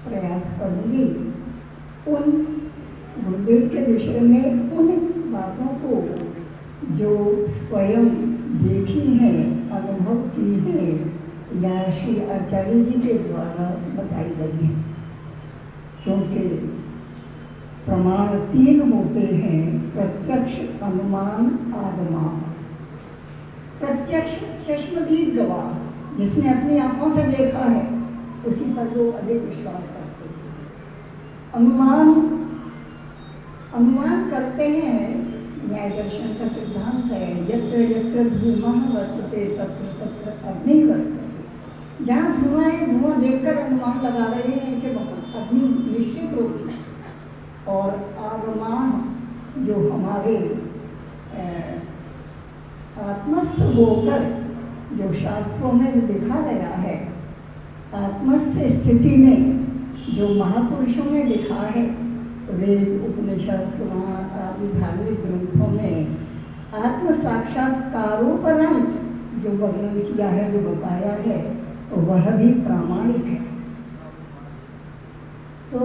प्रयास करूंगी उन गुरुदेव के विषय में उन बातों को जो स्वयं देखी हैं, अनुभव की हैं या श्री आचार्य जी के द्वारा बताई गई है, क्योंकि प्रमाण 3 होते हैं, प्रत्यक्ष, अनुमान, आगमान। प्रत्यक्ष चश्मदीद गवाह, जिसने अपनी आंखों से देखा है उसी पर लोग अधिक विश्वास करते हैं। अनुमान करते हैं, न्याय दर्शन का सिद्धांत है, यत्र यत्र धूमः वर्तते तत्र तत्र अग्नि करते। जहाँ धुआं है, धुआं देखकर अनुमान लगा रहे हैं कि वहाँ अग्नि निश्चित होगी। और आगमान जो हमारे आत्मस्थ होकर जो शास्त्रों में लिखा गया है, आत्मस्थ स्थिति में जो महापुरुषों में लिखा वेद उपनिषद पुराण आदि धार्मिक ग्रंथों में आत्म साक्षात्कारोपरांत जो वर्णन किया है, जो बताया है, वह भी प्रामाणिक है। तो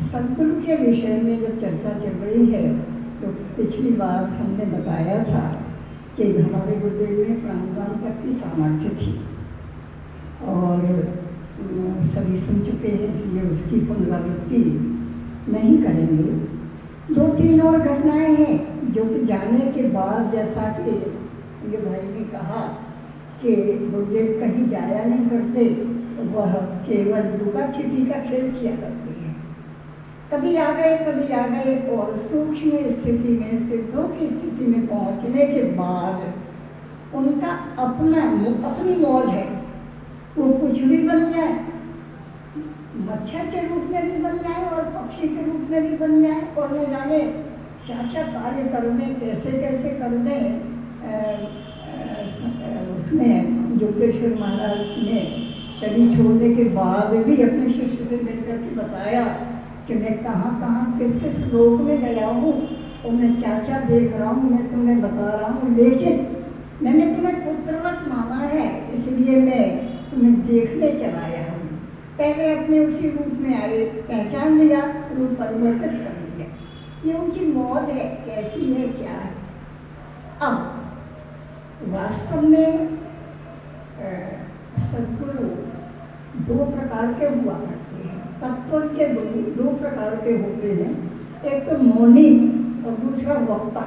सद्गुरु के विषय में जब चर्चा चल रही है, तो पिछली बार हमने बताया था कि हमारे गुरुदेव में प्राणदान तक की सामर्थ्य थी और सभी सुन चुके हैं, इसलिए उसकी पुनरावृत्ति नहीं करेंगे। 2-3 और घटनाएं हैं जो कि जाने के बाद, जैसा कि ये भाई ने कहा कि गुरुदेव कहीं जाया नहीं करते, वह केवल लुका छिपी का खेल किया करते हैं। कभी आ गए और सूक्ष्म स्थिति में, सिद्धों की स्थिति में पहुंचने के बाद उनका अपनी मौज है। वो कुछ भी बन जाए, मच्छर के रूप में भी बन जाए और पक्षी के रूप में भी बन जाए, और न जाने क्या कार्य करने, कैसे करने। उसमें योगेश्वर महाराज ने शरीर छोड़ने के बाद भी अपने शिष्य से मिलकर के बताया कि मैं कहाँ किस लोक में गया हूँ और मैं क्या देख रहा हूँ, मैं तुम्हें बता रहा हूँ, लेकिन मैंने तुम्हें पुत्रवत माना है, इसलिए मैं तुम्हें देखने चलाया हूँ। पहले अपने उसी रूप में आए, पहचान लिया, रूप परिवर्तित कर लिया। ये उनकी मौज है, कैसी है, क्या है। अब वास्तव में सद्गुरु 2 प्रकार के हुआ करते हैं। तत्व के गुरु 2 प्रकार के होते हैं, एक तो मौनी और दूसरा वक्ता।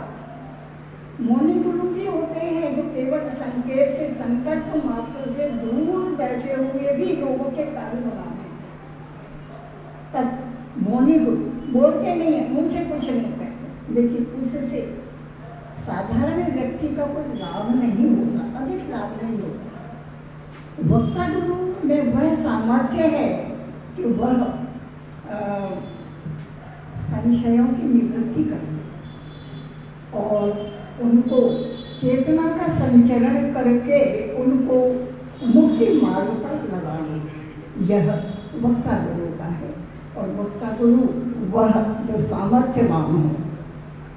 मौनी गुरु भी होते हैं जो केवल संकेत से, संकट मात्र से दूर बैठे हुए भी लोगों के कार्य बनाते हैं। तब मौनी गुरु बोलते नहीं है, मुंह से कुछ नहीं कहते, लेकिन उससे साधारण व्यक्ति का कोई लाभ नहीं होता, अधिक लाभ नहीं होता। वक्ता गुरु में वह सामर्थ्य है कि वह संशयों की निवृत्ति करे और उनको चेतना का संचरण करके उनको मुक्ति मार्ग पर लगाने, यह वक्ता गुरु का है। और वक्ता गुरु वह जो सामर्थ्यवान हो,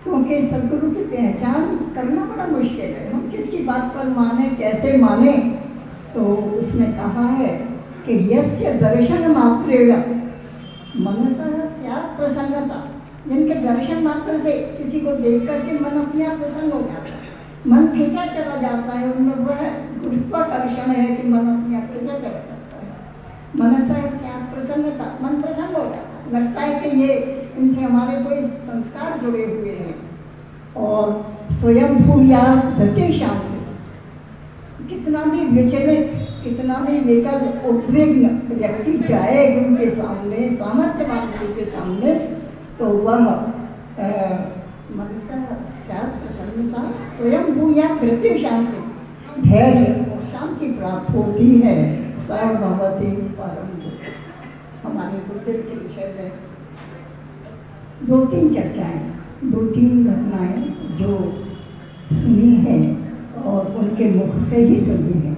क्योंकि सद्गुरु की पहचान करना बड़ा मुश्किल है। हम किसकी बात पर माने, कैसे माने, तो उसने कहा है कि यस्य दर्शन मात्रेण मनसः स्यात् प्रसन्नता। जिनके दर्शन मात्र से किसी को देख करके मन अपने आप प्रसन्न हो जाता है, मन खींचा चला जाता है, उनमें वह गुरुत्वाकर्षण है कि मन अपने आप खींचा चला जाता है। मनसः स्यात् प्रसन्नता, मन प्रसन्न हो जाता है, लगता है कि ये इनसे हमारे कोई संस्कार जुड़े हुए हैं। और स्वयं भूयात् धते शांति। कितना भी विचलित, कितना भी लेकर उद्विग्न व्यक्ति जाए गुरु के सामने, सामर्थ्यवान गुरु के सामने, तो वह मनसः स्यात् प्रसन्नता, स्वयं भूयात् धते शांति, धैर्य और शांति प्राप्त होती है। सर्वभवति परम। हमारे गुरुदेव के विषय में 2-3 चर्चाएं, 2-3 घटनाएं जो सुनी है और उनके मुख से ही सुनी है।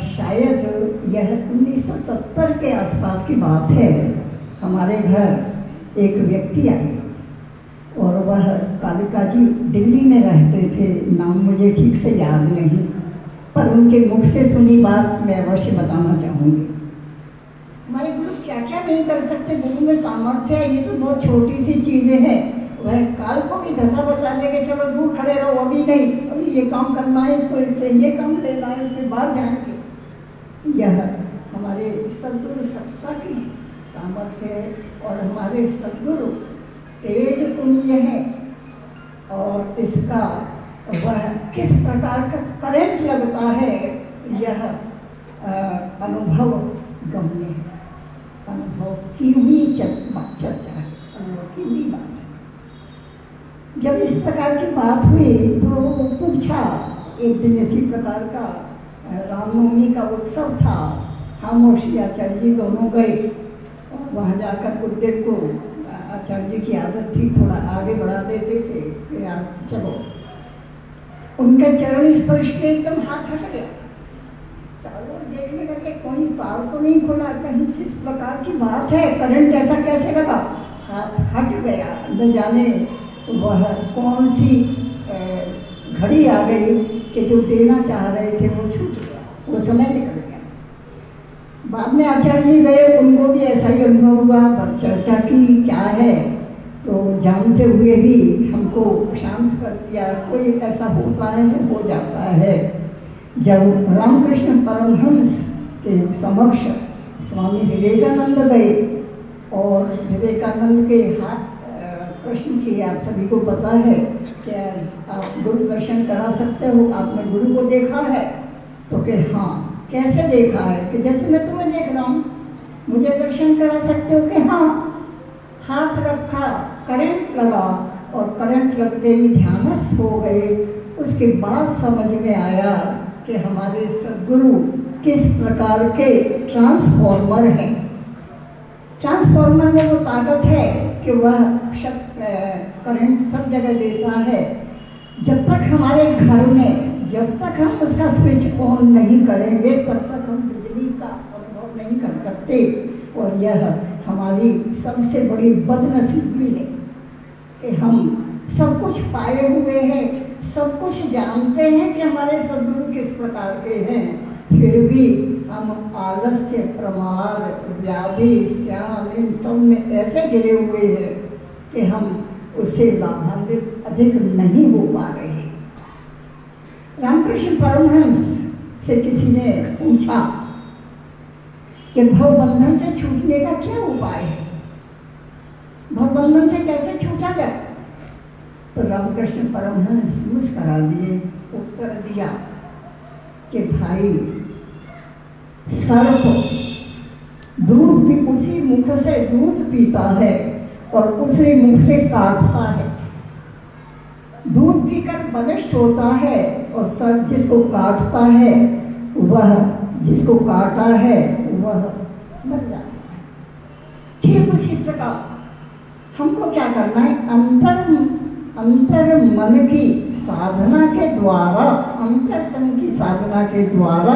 शायद यह 1970 के आसपास की बात है। हमारे घर एक व्यक्ति आए और वह कालिका जी दिल्ली में रहते थे, नाम मुझे ठीक से याद नहीं, पर उनके मुख से सुनी बात मैं अवश्य बताना चाहूँगी। हमारे गुरु क्या क्या नहीं कर सकते, गुरु में सामर्थ्य है, ये तो बहुत छोटी सी चीज़ें हैं। वह काल को भी धता बता देंगे, चलो दूर खड़े रहो, अभी नहीं, अभी ये काम करना है, इसको इससे ये काम लेना है, उसके बाद जाएंगे। यह हमारे सद्गुरु सत्ता की सामर्थ्य है और हमारे सद्गुरु तेज पुण्य है। और इसका वह किस प्रकार का करंट लगता है, यह अनुभव गम्य है, अनुभव की हुई चर्चा है, अनुभव की हुई बात है। जब इस प्रकार की बात हुई तो पूछा, एक दिन इसी प्रकार का रामनवमी का उत्सव था, हम और श्री आचार्य जी दोनों गए और वहाँ जाकर गुरुदेव को, आचार्य जी की आदत थी थोड़ा आगे बढ़ा देते थे कि आप चलो, उनके चरण स्पर्श के एकदम हाथ हट गया। चारों ओर देखने लगे, कोई द्वार तो नहीं खुला, कहीं किस प्रकार की बात है, करंट ऐसा कैसे लगा, हाथ हट गया, न जाने वह कौन सी घड़ी आ गई कि जो देना चाह रहे थे वो छूट गया, वो समय निकल गया। बाद में आचार्य जी गए, उनको भी ऐसा ही अनुभव हुआ, पर चर्चा की क्या है, तो जानते हुए भी हमको शांत कर दिया। कोई ऐसा होता है, हो जाता है। जब रामकृष्ण परमहंस के समक्ष स्वामी विवेकानंद गए और विवेकानंद के हाथ प्रश्न किए, आप सभी को पता है कि आप गुरु दर्शन करा सकते हो, आपने गुरु को देखा है, तो कि हाँ, कैसे देखा है, कि जैसे मैं तुम्हें देख रहा हूँ, मुझे दर्शन करा सकते हो, कि हाँ। हाथ रखा, करंट लगा और करंट लगते ही ध्यानस्थ हो गए। उसके बाद समझ में आया कि हमारे सद्गुरु किस प्रकार के ट्रांसफॉर्मर हैं। ट्रांसफॉर्मर में वो ताकत है कि वह करंट सब जगह देता है। जब तक हमारे घर में, जब तक हम उसका स्विच ऑन नहीं करेंगे, तब तक हम बिजली का अनुभव नहीं कर सकते। और यह हमारी सबसे बड़ी बदनसीबी है कि हम सब कुछ पाए हुए हैं, सब कुछ जानते हैं कि हमारे सद्गुरु किस प्रकार के हैं, फिर भी हम आलस्य, प्रमाद, व्याधि, स्त्यान, इन सब में ऐसे घिरे हुए हैं कि हम उससे लाभान्वित अधिक नहीं हो पा रहे। रामकृष्ण परमहंस से किसी ने पूछा कि भवबंधन से छूटने का क्या उपाय है, भवबंधन से कैसे छूटा जाए? तो रामकृष्ण परमहंस मुस्करा दिए, उत्तर दिया कि भाई, सर्प दूध भी उसी मुख से दूध पीता है और उसी मुख से काटता है। दूध पीकर बलिष्ठ होता है और सर्प जिसको काटता है, वह जिसको काटा है वह मर जाता है। ठीक उसी प्रकार हमको क्या करना है, अंतर मन की साधना के द्वारा, अंतरतम की साधना के द्वारा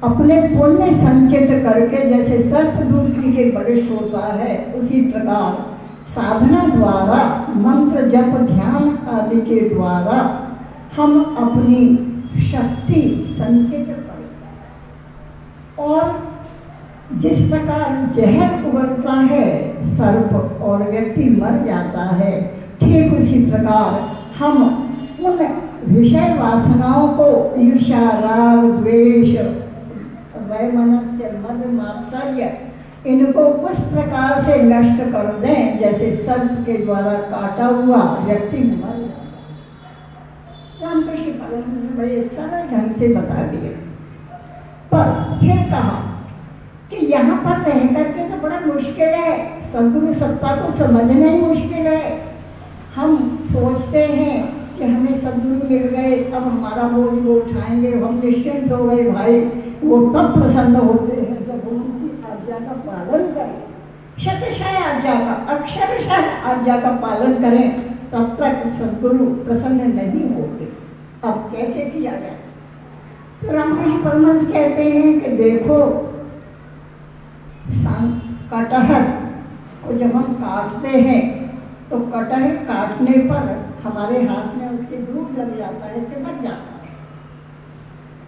अपने पुण्य संचित करके, जैसे सर्प दूध पी के बलिष्ठ होता है, उसी प्रकार साधना द्वारा, मंत्र जप ध्यान आदि के द्वारा हम अपनी शक्ति संचित करें। और जिस प्रकार जहर उगलता है सर्प और व्यक्ति मर जाता है, ठीक उसी प्रकार हम उन विषय वासनाओं को, ईर्ष्या, राग, द्वेष, वैमनस्य, मद, मात्सर्य, इनको उस प्रकार से नष्ट कर दें जैसे सर्प के द्वारा काटा हुआ व्यक्ति मर जाता है। रामकृष्ण परमहंस ने बड़े सरल ढंग से बता दिए। पर फिर कहा कि यहाँ पर रह करके तो बड़ा मुश्किल है, सद्गुरु सत्ता को समझना ही मुश्किल है। हम सोचते हैं कि हमें सद्गुरु मिल गए, अब हमारा बोझ वो उठाएंगे, हम निश्चिंत हो गए। भाई, वो तब प्रसन्न होते हैं जब उनकी आज्ञा का पालन करें, शतशः आज्ञा का, अक्षरशः आज्ञा का पालन करें, तब तक सद्गुरु प्रसन्न नहीं होते। अब कैसे किया जाए? तो रामकृष्ण परमहंस कहते हैं कि देखो, कटहल को जब हम काटते हैं तो कटहल काटने पर हमारे हाथ में उसके धूप लग जाता है, चिपक जाता है।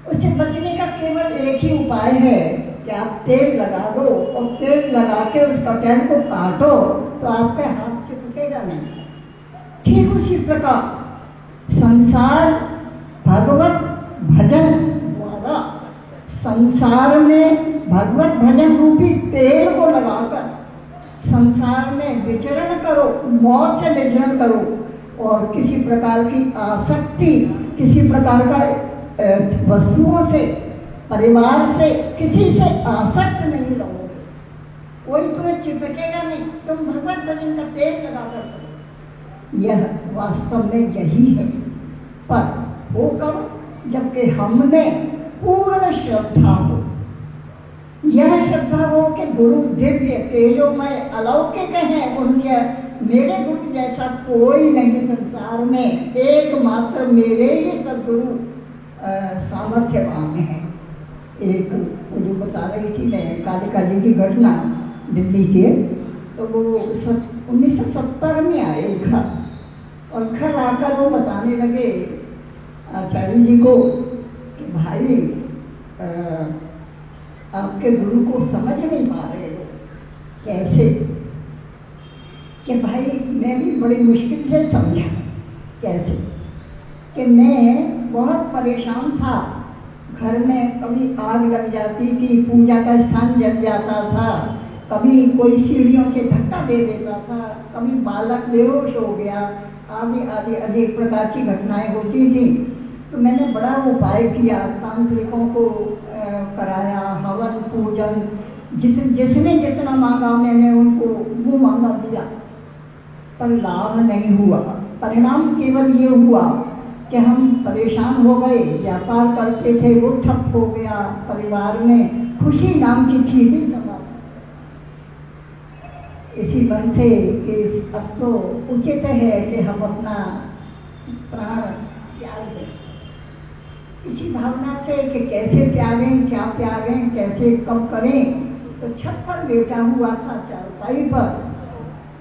उससे बचने का केवल एक ही उपाय है कि आप तेल लगा दो और तेल लगा के उस कटहल को काटो तो आपके हाथ चिपकेगा नहीं। ठीक उसी प्रकार संसार भगवत भजन द्वारा, संसार में भगवत भजन रूपी तेल को लगाकर संसार में विचरण करो, मौत से विचरण करो और किसी प्रकार की आसक्ति, किसी प्रकार का वस्तुओं से, परिवार से, किसी से आसक्त नहीं रहोगे, कोई तुम्हें चिपकेगा नहीं, तुम भगवत भजन का तेल लगाकर करो। यह वास्तव में यही है। पर वो कब? जबकि हमने पूर्ण श्रद्धा हो, यह श्रद्धा हो कि गुरु दिव्य तेजोमय अलौकिक हैं, उनके मेरे गुरु जैसा कोई नहीं संसार में, एकमात्र मेरे ही सद्गुरु सामर्थ्यवान हैं। एक वो जो बता रही थी मैं कालिका जी की घटना दिल्ली के, तो वो 1970 में आए घर, और घर आकर वो बताने लगे आचार्य जी को कि भाई आपके गुरु को समझ नहीं पा रहे हो। कैसे? कि भाई मैं भी बड़ी मुश्किल से समझा। कैसे? कि मैं बहुत परेशान था, घर में कभी आग लग जाती थी, पूजा का स्थान जल जाता था, कभी कोई सीढ़ियों से धक्का दे देता था, कभी बालक बेहोश हो गया, आदि आदि अनेक प्रकार की घटनाएं होती थी। तो मैंने बड़ा उपाय किया, तांत्रिकों को कराया, हवन पूजन, जिसने जितना मांगा मैंने उनको वो मांगा दिया, पर लाभ नहीं हुआ। परिणाम केवल ये हुआ कि हम परेशान हो गए, व्यापार करते थे वो ठप हो गया, परिवार में खुशी नाम की चीज़ ही समा। इसी मन से कि अब तो उचित है कि हम अपना प्राण त्याग दें। इसी भावना से कि कैसे त्यागें, क्या त्यागें, कैसे कब करें, तो छत पर लेटा हुआ था चारपाई पर,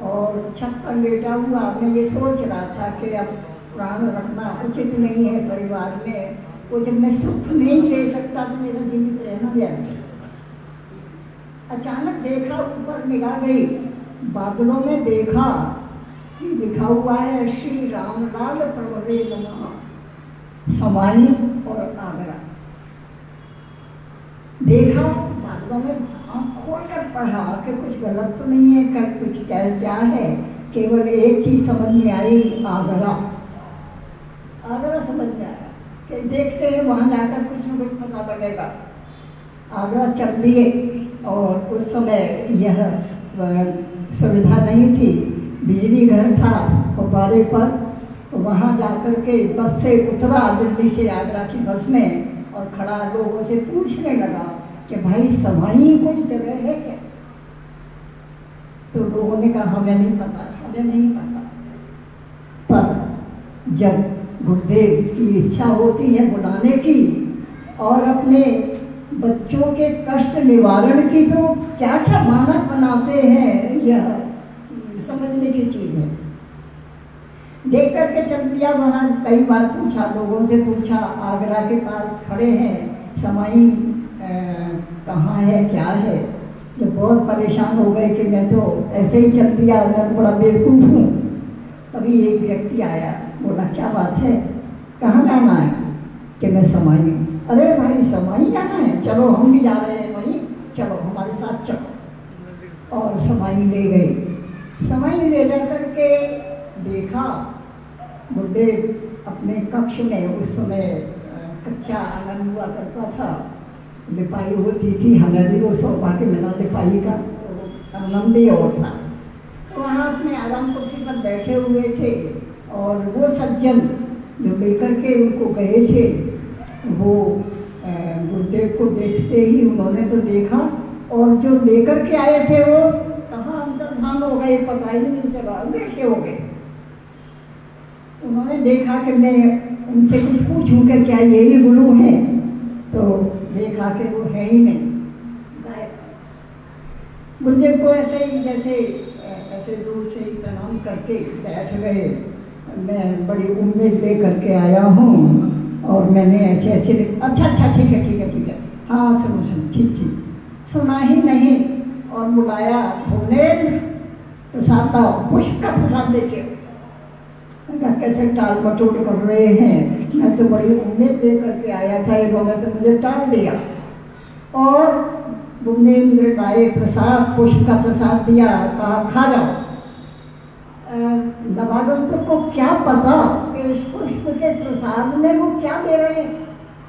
और छत पर लेटा हुआ मैं ये सोच रहा था कि अब प्राण रखना उचित नहीं है परिवार में, वो जब मैं सुख नहीं ले सकता तो मेरा जीवित रहना व्यर्थ है। अचानक देखा, ऊपर निगाह गई, बादलों में देखा कि लिखा हुआ है श्री रामलाल प्रभवे नमः, समाई और आगरा। देखा बादलों में, आँख खोलकर पढ़ा कि कुछ गलत तो नहीं है, कर कुछ क्या है, केवल एक चीज समझ में आई, आगरा। आगरा समझ में आया कि देखते हैं वहाँ जाकर कुछ न कुछ पता लगेगा। आगरा चल दिए, और उस समय यह सुविधा नहीं थी, बिजली घर था फव्वारे पर, तो वहाँ जाकर के बस से उतरा, दिल्ली से आगरा की बस में, और खड़ा लोगों से पूछने लगा कि भाई समाई कोई जगह है क्या? तो लोगों ने कहा हमें नहीं पता, हमें नहीं पता। पर जब गुरुदेव की इच्छा होती है बुलाने की और अपने बच्चों के कष्ट निवारण की, तो क्या क्या मानक बनाते हैं, यह समझने की चीज़ है। देख करके चल दिया वहाँ, कई बार पूछा, लोगों से पूछा, आगरा के पास खड़े हैं, समाई कहाँ है, क्या है। जब बहुत परेशान हो गए कि मैं तो ऐसे ही चल दिया, मैं बड़ा बेवकूफ़ हूँ। तभी एक व्यक्ति आया, बोला क्या बात है, कहाँ जाना है? कि मैं समाई हूँ। अरे भाई समाई जाना है, चलो हम भी जा रहे हैं वहीं, चलो हमारे साथ चलो। और समाई ले गए। समाई ले जा करके देखा, गुरुदेव अपने कक्ष में, उस समय कच्चा आंगन हुआ करता था, लिपाई होती थी, हमें भी वो सौभाग्य मिला लिपाई का, आनंद ही और था। वहाँ अपने आराम कुर्सी पर बैठे हुए थे, और वो सज्जन जो लेकर के उनको गए थे, वो गुरुदेव को देखते ही उन्होंने तो देखा, और जो लेकर के आए थे वो कहाँ अंतर्धान हो गए, पता ही नहीं चला, अदृश्य हो गए। उन्होंने देखा कि मैं उनसे कुछ पूछूं कि क्या यही गुरु हैं, तो देखा कि वो है ही नहीं, गायब। गुरुदेव को ऐसे ही जैसे ऐसे दूर से ही प्रणाम करके बैठ गए। मैं बड़ी उम्मीद ले करके आया हूँ, और मैंने ऐसे ऐसे अच्छा अच्छा ठीक है ठीक है ठीक है, हाँ सुनो सुनो ठीक ठीक, सुना ही नहीं, और बुलाया, भुवनेन्द्र प्रसाद का पुष्प का प्रसाद देके। कैसे टाल मटोल कर रहे हैं, मैं तो बड़ी उम्मीद ले करके आया था, इन्होंने तो मुझे टाल दिया। और भुवनेन्द्र लाए प्रसाद, पुष्प का प्रसाद दिया, कहा खा जाओ। नवागंतुक को क्या पता कि उस पुष्प के प्रसाद में वो क्या दे रहे हैं,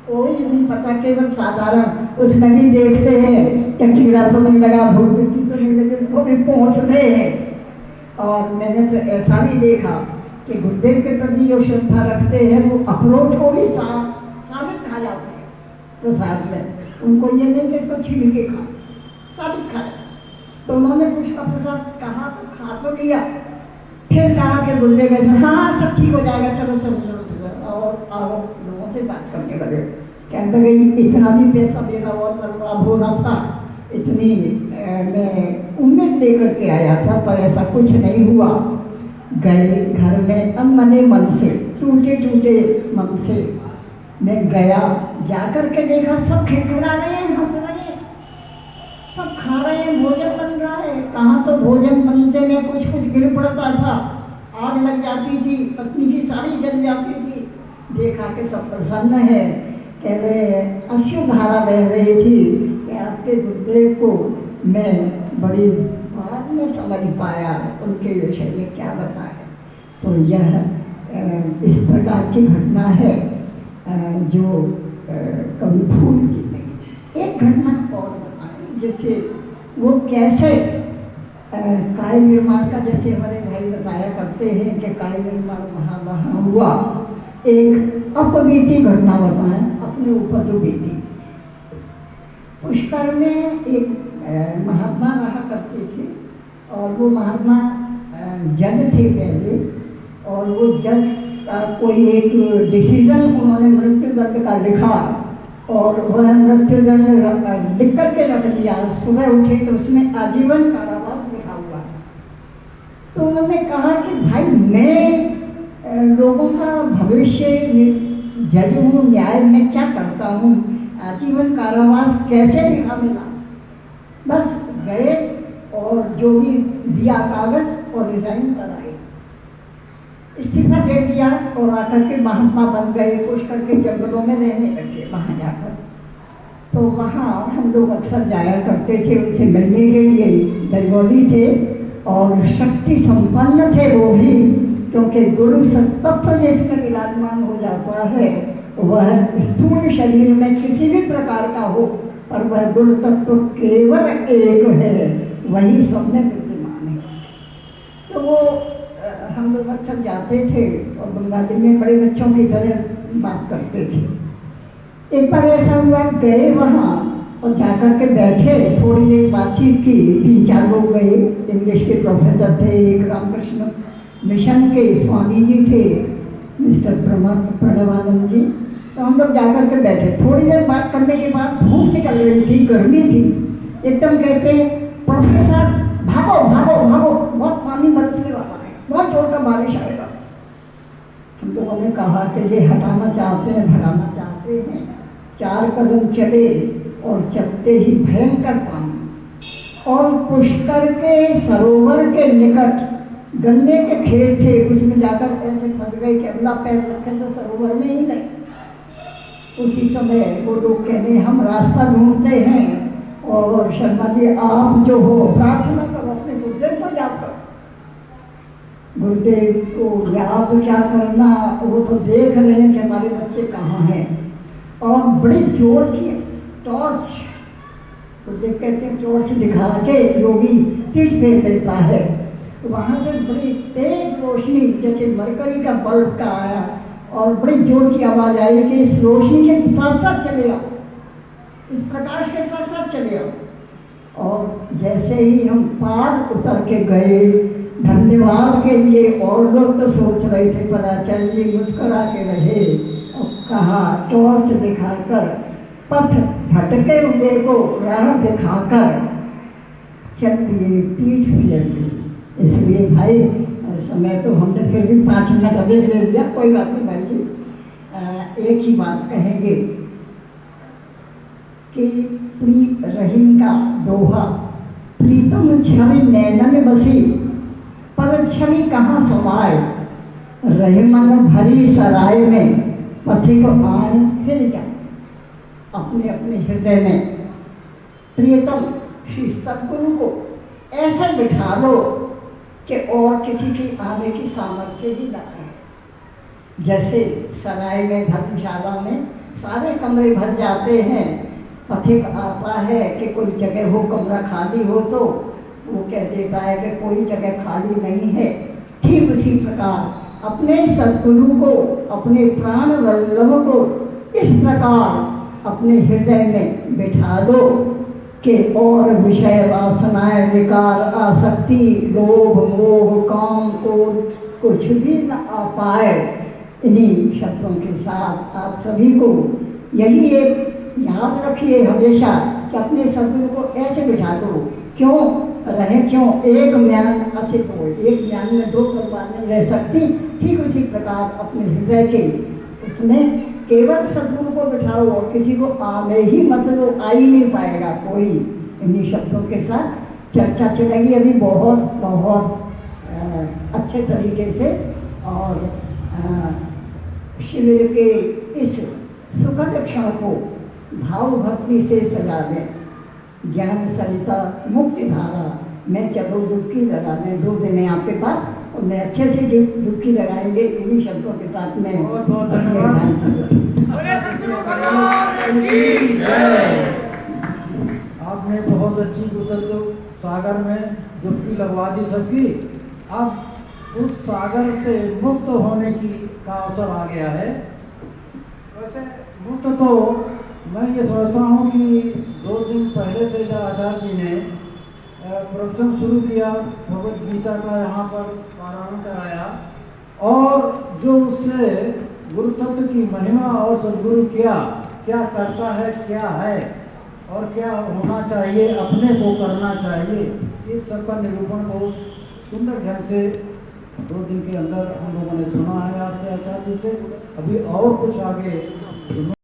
कोई नहीं पता, केवल साधारण उसमें भी देखते हैं कि कीड़ा तो नहीं लगा, धूल मिट्टी तो नहीं लगी, उसको भी पहुँच रहे हैं। और मैंने तो ऐसा भी देखा कि गुरुदेव के प्रति जो श्रद्धा रखते हैं वो अखरोट को भी साबित खा जाते हैं प्रसाद में, उनको ये नहीं कि इसको छील के खा, साबित खा। तो उन्होंने पुष्प का प्रसाद कहा तो खा तो लिया, फिर कहा कि गुरुदेव ऐसा, हाँ सब ठीक हो जाएगा, चलो चलो चलो चलो, और आओ, लोगों से बात करने लगे। कहने लगे इतना भी पैसा मेरा और बर्बाद होना था, इतनी मैं उम्मीद लेकर के आया था, पर ऐसा कुछ नहीं हुआ। गए घर में अनमने मन से, टूटे टूटे मन से मैं गया, जाकर के देखा सब खिलखिला रहे हैं, हंस रहे हैं, सब खा रहे हैं, भोजन बन रहा है। कहाँ तो भोजन बनते में कुछ कुछ गिर पड़ता था, आग लग जाती थी, पत्नी की साड़ी जल जाती थी। देखा कि सब प्रसन्न है, कह रहे अश्रुधारा बह रही थी कि आपके गुरुदेव को मैं बड़ी बाद में समझ पाया, उनके विषय में क्या बताएं। तो यह इस प्रकार की घटना है जो कवि फूल जी ने। एक घटना और बताएं, जैसे वो कैसे काव्य निर्माण का, जैसे हमारे भाई बताया करते हैं कि काव्य निर्माण वहाँ हुआ। एक अपबीती घटना बताएं, अपने ऊपर जो बीती। पुष्कर में एक महात्मा रहा करते थे, और वो महात्मा जज थे पहले, और वो जज का कोई एक डिसीजन उन्होंने मृत्यु दंड का लिखा, और वह मृत्यु दंड लिख करके रख दिया। सुबह उठे तो उसमें आजीवन कारावास लिखा हुआ था। तो उन्होंने कहा कि भाई मैं लोगों का भविष्य जज हूँ, न्याय में क्या करता हूँ, आजीवन कारावास कैसे लिखा मिला। बस गए और जो भी दिया कागज और रिजाइन कराए, इस्तीफा दे दिया, और आकर के महात्मा बन गए। पुष्कर के जंगलों में रहने लगे वहाँ जाकर। तो वहाँ हम लोग अक्सर जाया करते थे उनसे मिलने के लिए। बंगाली थे और शक्ति संपन्न थे वो भी, क्योंकि गुरु सत्तत्व जिसमें विराजमान हो जाता है, वह स्थूल शरीर में किसी भी प्रकार का हो, पर वह गुरु तत्व केवल एक है, वही सब में विद्यमान है। तो वो हम लोग अक्सर जाते थे और बंगाली में बड़े बच्चों की तरह बात करते थे। एक बार ऐसा हुआ, गए वहाँ और जाकर के बैठे, थोड़ी देर बातचीत की। 3-4 लोग गए, इंग्लिश के प्रोफेसर थे, एक रामकृष्ण मिशन के स्वामी जी थे, मिस्टर प्रणवानंद जी। तो हम लोग जाकर के बैठे, थोड़ी देर बात करने के बाद धूप निकल रही थी, गर्मी थी। एकदम कहते प्रोफेसर भागो भागो भागो, बहुत पानी बरसने वाला है, बहुत जोर का बारिश आएगा। हम लोगों ने कहा कि ये हटाना चाहते हैं, भगाना चाहते हैं। 4 कदम चले और चलते ही भयंकर पानी, और पुष्कर के सरोवर के निकट गन्ने के खेत थे, उसमें जाकर ऐसे फंस गए कि अगला पैर रखे तो सरोवर में ही नहीं। उसी समय वो लोग कहने हम रास्ता ढूंढते हैं, और शर्मा जी आप जो हो प्रार्थना करो अपने गुरुदेव को याद करो। गुरुदेव को याद क्या करना, वो तो देख रहे हैं कि हमारे बच्चे कहाँ हैं। और बड़ी जोर की टॉर्च, गुरुदेव कहते हैं टॉर्च दिखा के योगी पीठ फेर लेता है। तो वहाँ से बड़ी तेज रोशनी, जैसे मरकरी का बल्ब का आया, और बड़ी जोर की आवाज़ आई कि इस रोशनी के साथ साथ चले आओ, इस प्रकाश के साथ साथ चले आओ। और जैसे ही हम पार उतर के गए, धन्यवाद के लिए, और लोग तो सोच रहे थे पर आचार्य जी मुस्करा के रहे और कहा टॉर्च दिखाकर, पथ भटके हुए को राह दिखाकर चल दिए, पीठ फेर ली। इसलिए भाई समय तो हमने फिर भी 5 मिनट अधिक ले लिया, कोई बात नहीं भाई जी। एक ही बात कहेंगे कि प्रीत रहीम का दोहा, प्रीतम छवि नैनन बसी, पर छवि कहाँ समाए, रहीमन भरी सराय में, पथिक आए फिर जाए। अपने अपने हृदय में प्रियतम श्री सद्गुरु को ऐसे बिठा लो कि और किसी की आने की सामर्थ्य ही ना रहे। जैसे सराय में, धर्मशाला में सारे कमरे भर जाते हैं, पथिक आता है कि कोई जगह हो, कमरा खाली हो, तो वो कह देता है कि कोई जगह खाली नहीं है। ठीक उसी प्रकार अपने सद्गुरु को, अपने प्राण वल्लभ को इस प्रकार अपने हृदय में बिठा दो कि और विषय वासनाएं, विकार, आसक्ति, लोभ, मोह, काम, क्रोध कुछ भी न आ पाए। इन्हीं शब्दों के साथ आप सभी को यही एक याद रखिए हमेशा कि अपने सदगुरु को ऐसे बिठा करो, क्यों रहे, क्यों एक म्यान असित हो, एक म्यान में दो तलवार नहीं रह सकती। ठीक उसी प्रकार अपने हृदय के उसमें केवल सदगुरु को बिठाओ और किसी को आने ही मत दो, आ ही नहीं पाएगा कोई। इन्हीं शब्दों के साथ चर्चा चलेगी अभी बहुत बहुत अच्छे तरीके से, और शिविर के इस सुखद क्षण को भाव भक्ति से सजा दें। ज्ञान सरिता मुक्ति धारा मैं चलो डुबकी लगाने 2 दिन है आपके पास, और मैं अच्छे से डुबकी लगाएंगे इन्हीं शब्दों के साथ में। बहुत बहुत धन्यवाद। आपने बहुत अच्छी गुरुतत्व सागर में डुबकी लगवा दी सबकी। अब उस सागर से मुक्त होने का अवसर आ गया है। वैसे मुक्त तो मैं ये सोचता हूँ कि 2 दिन पहले से जब आचार्य जी ने प्रवचन शुरू किया, भगवद गीता का यहाँ पर पारायण कराया, और जो उससे गुरु तत्व की महिमा और सदगुरु क्या करता है, क्या है और क्या होना चाहिए, अपने को करना चाहिए, इस सब का निरूपण बहुत सुंदर ढंग से 2 दिन के अंदर हम लोगों ने सुना है आपसे आचार्य जी से। अभी और कुछ आगे सुनो।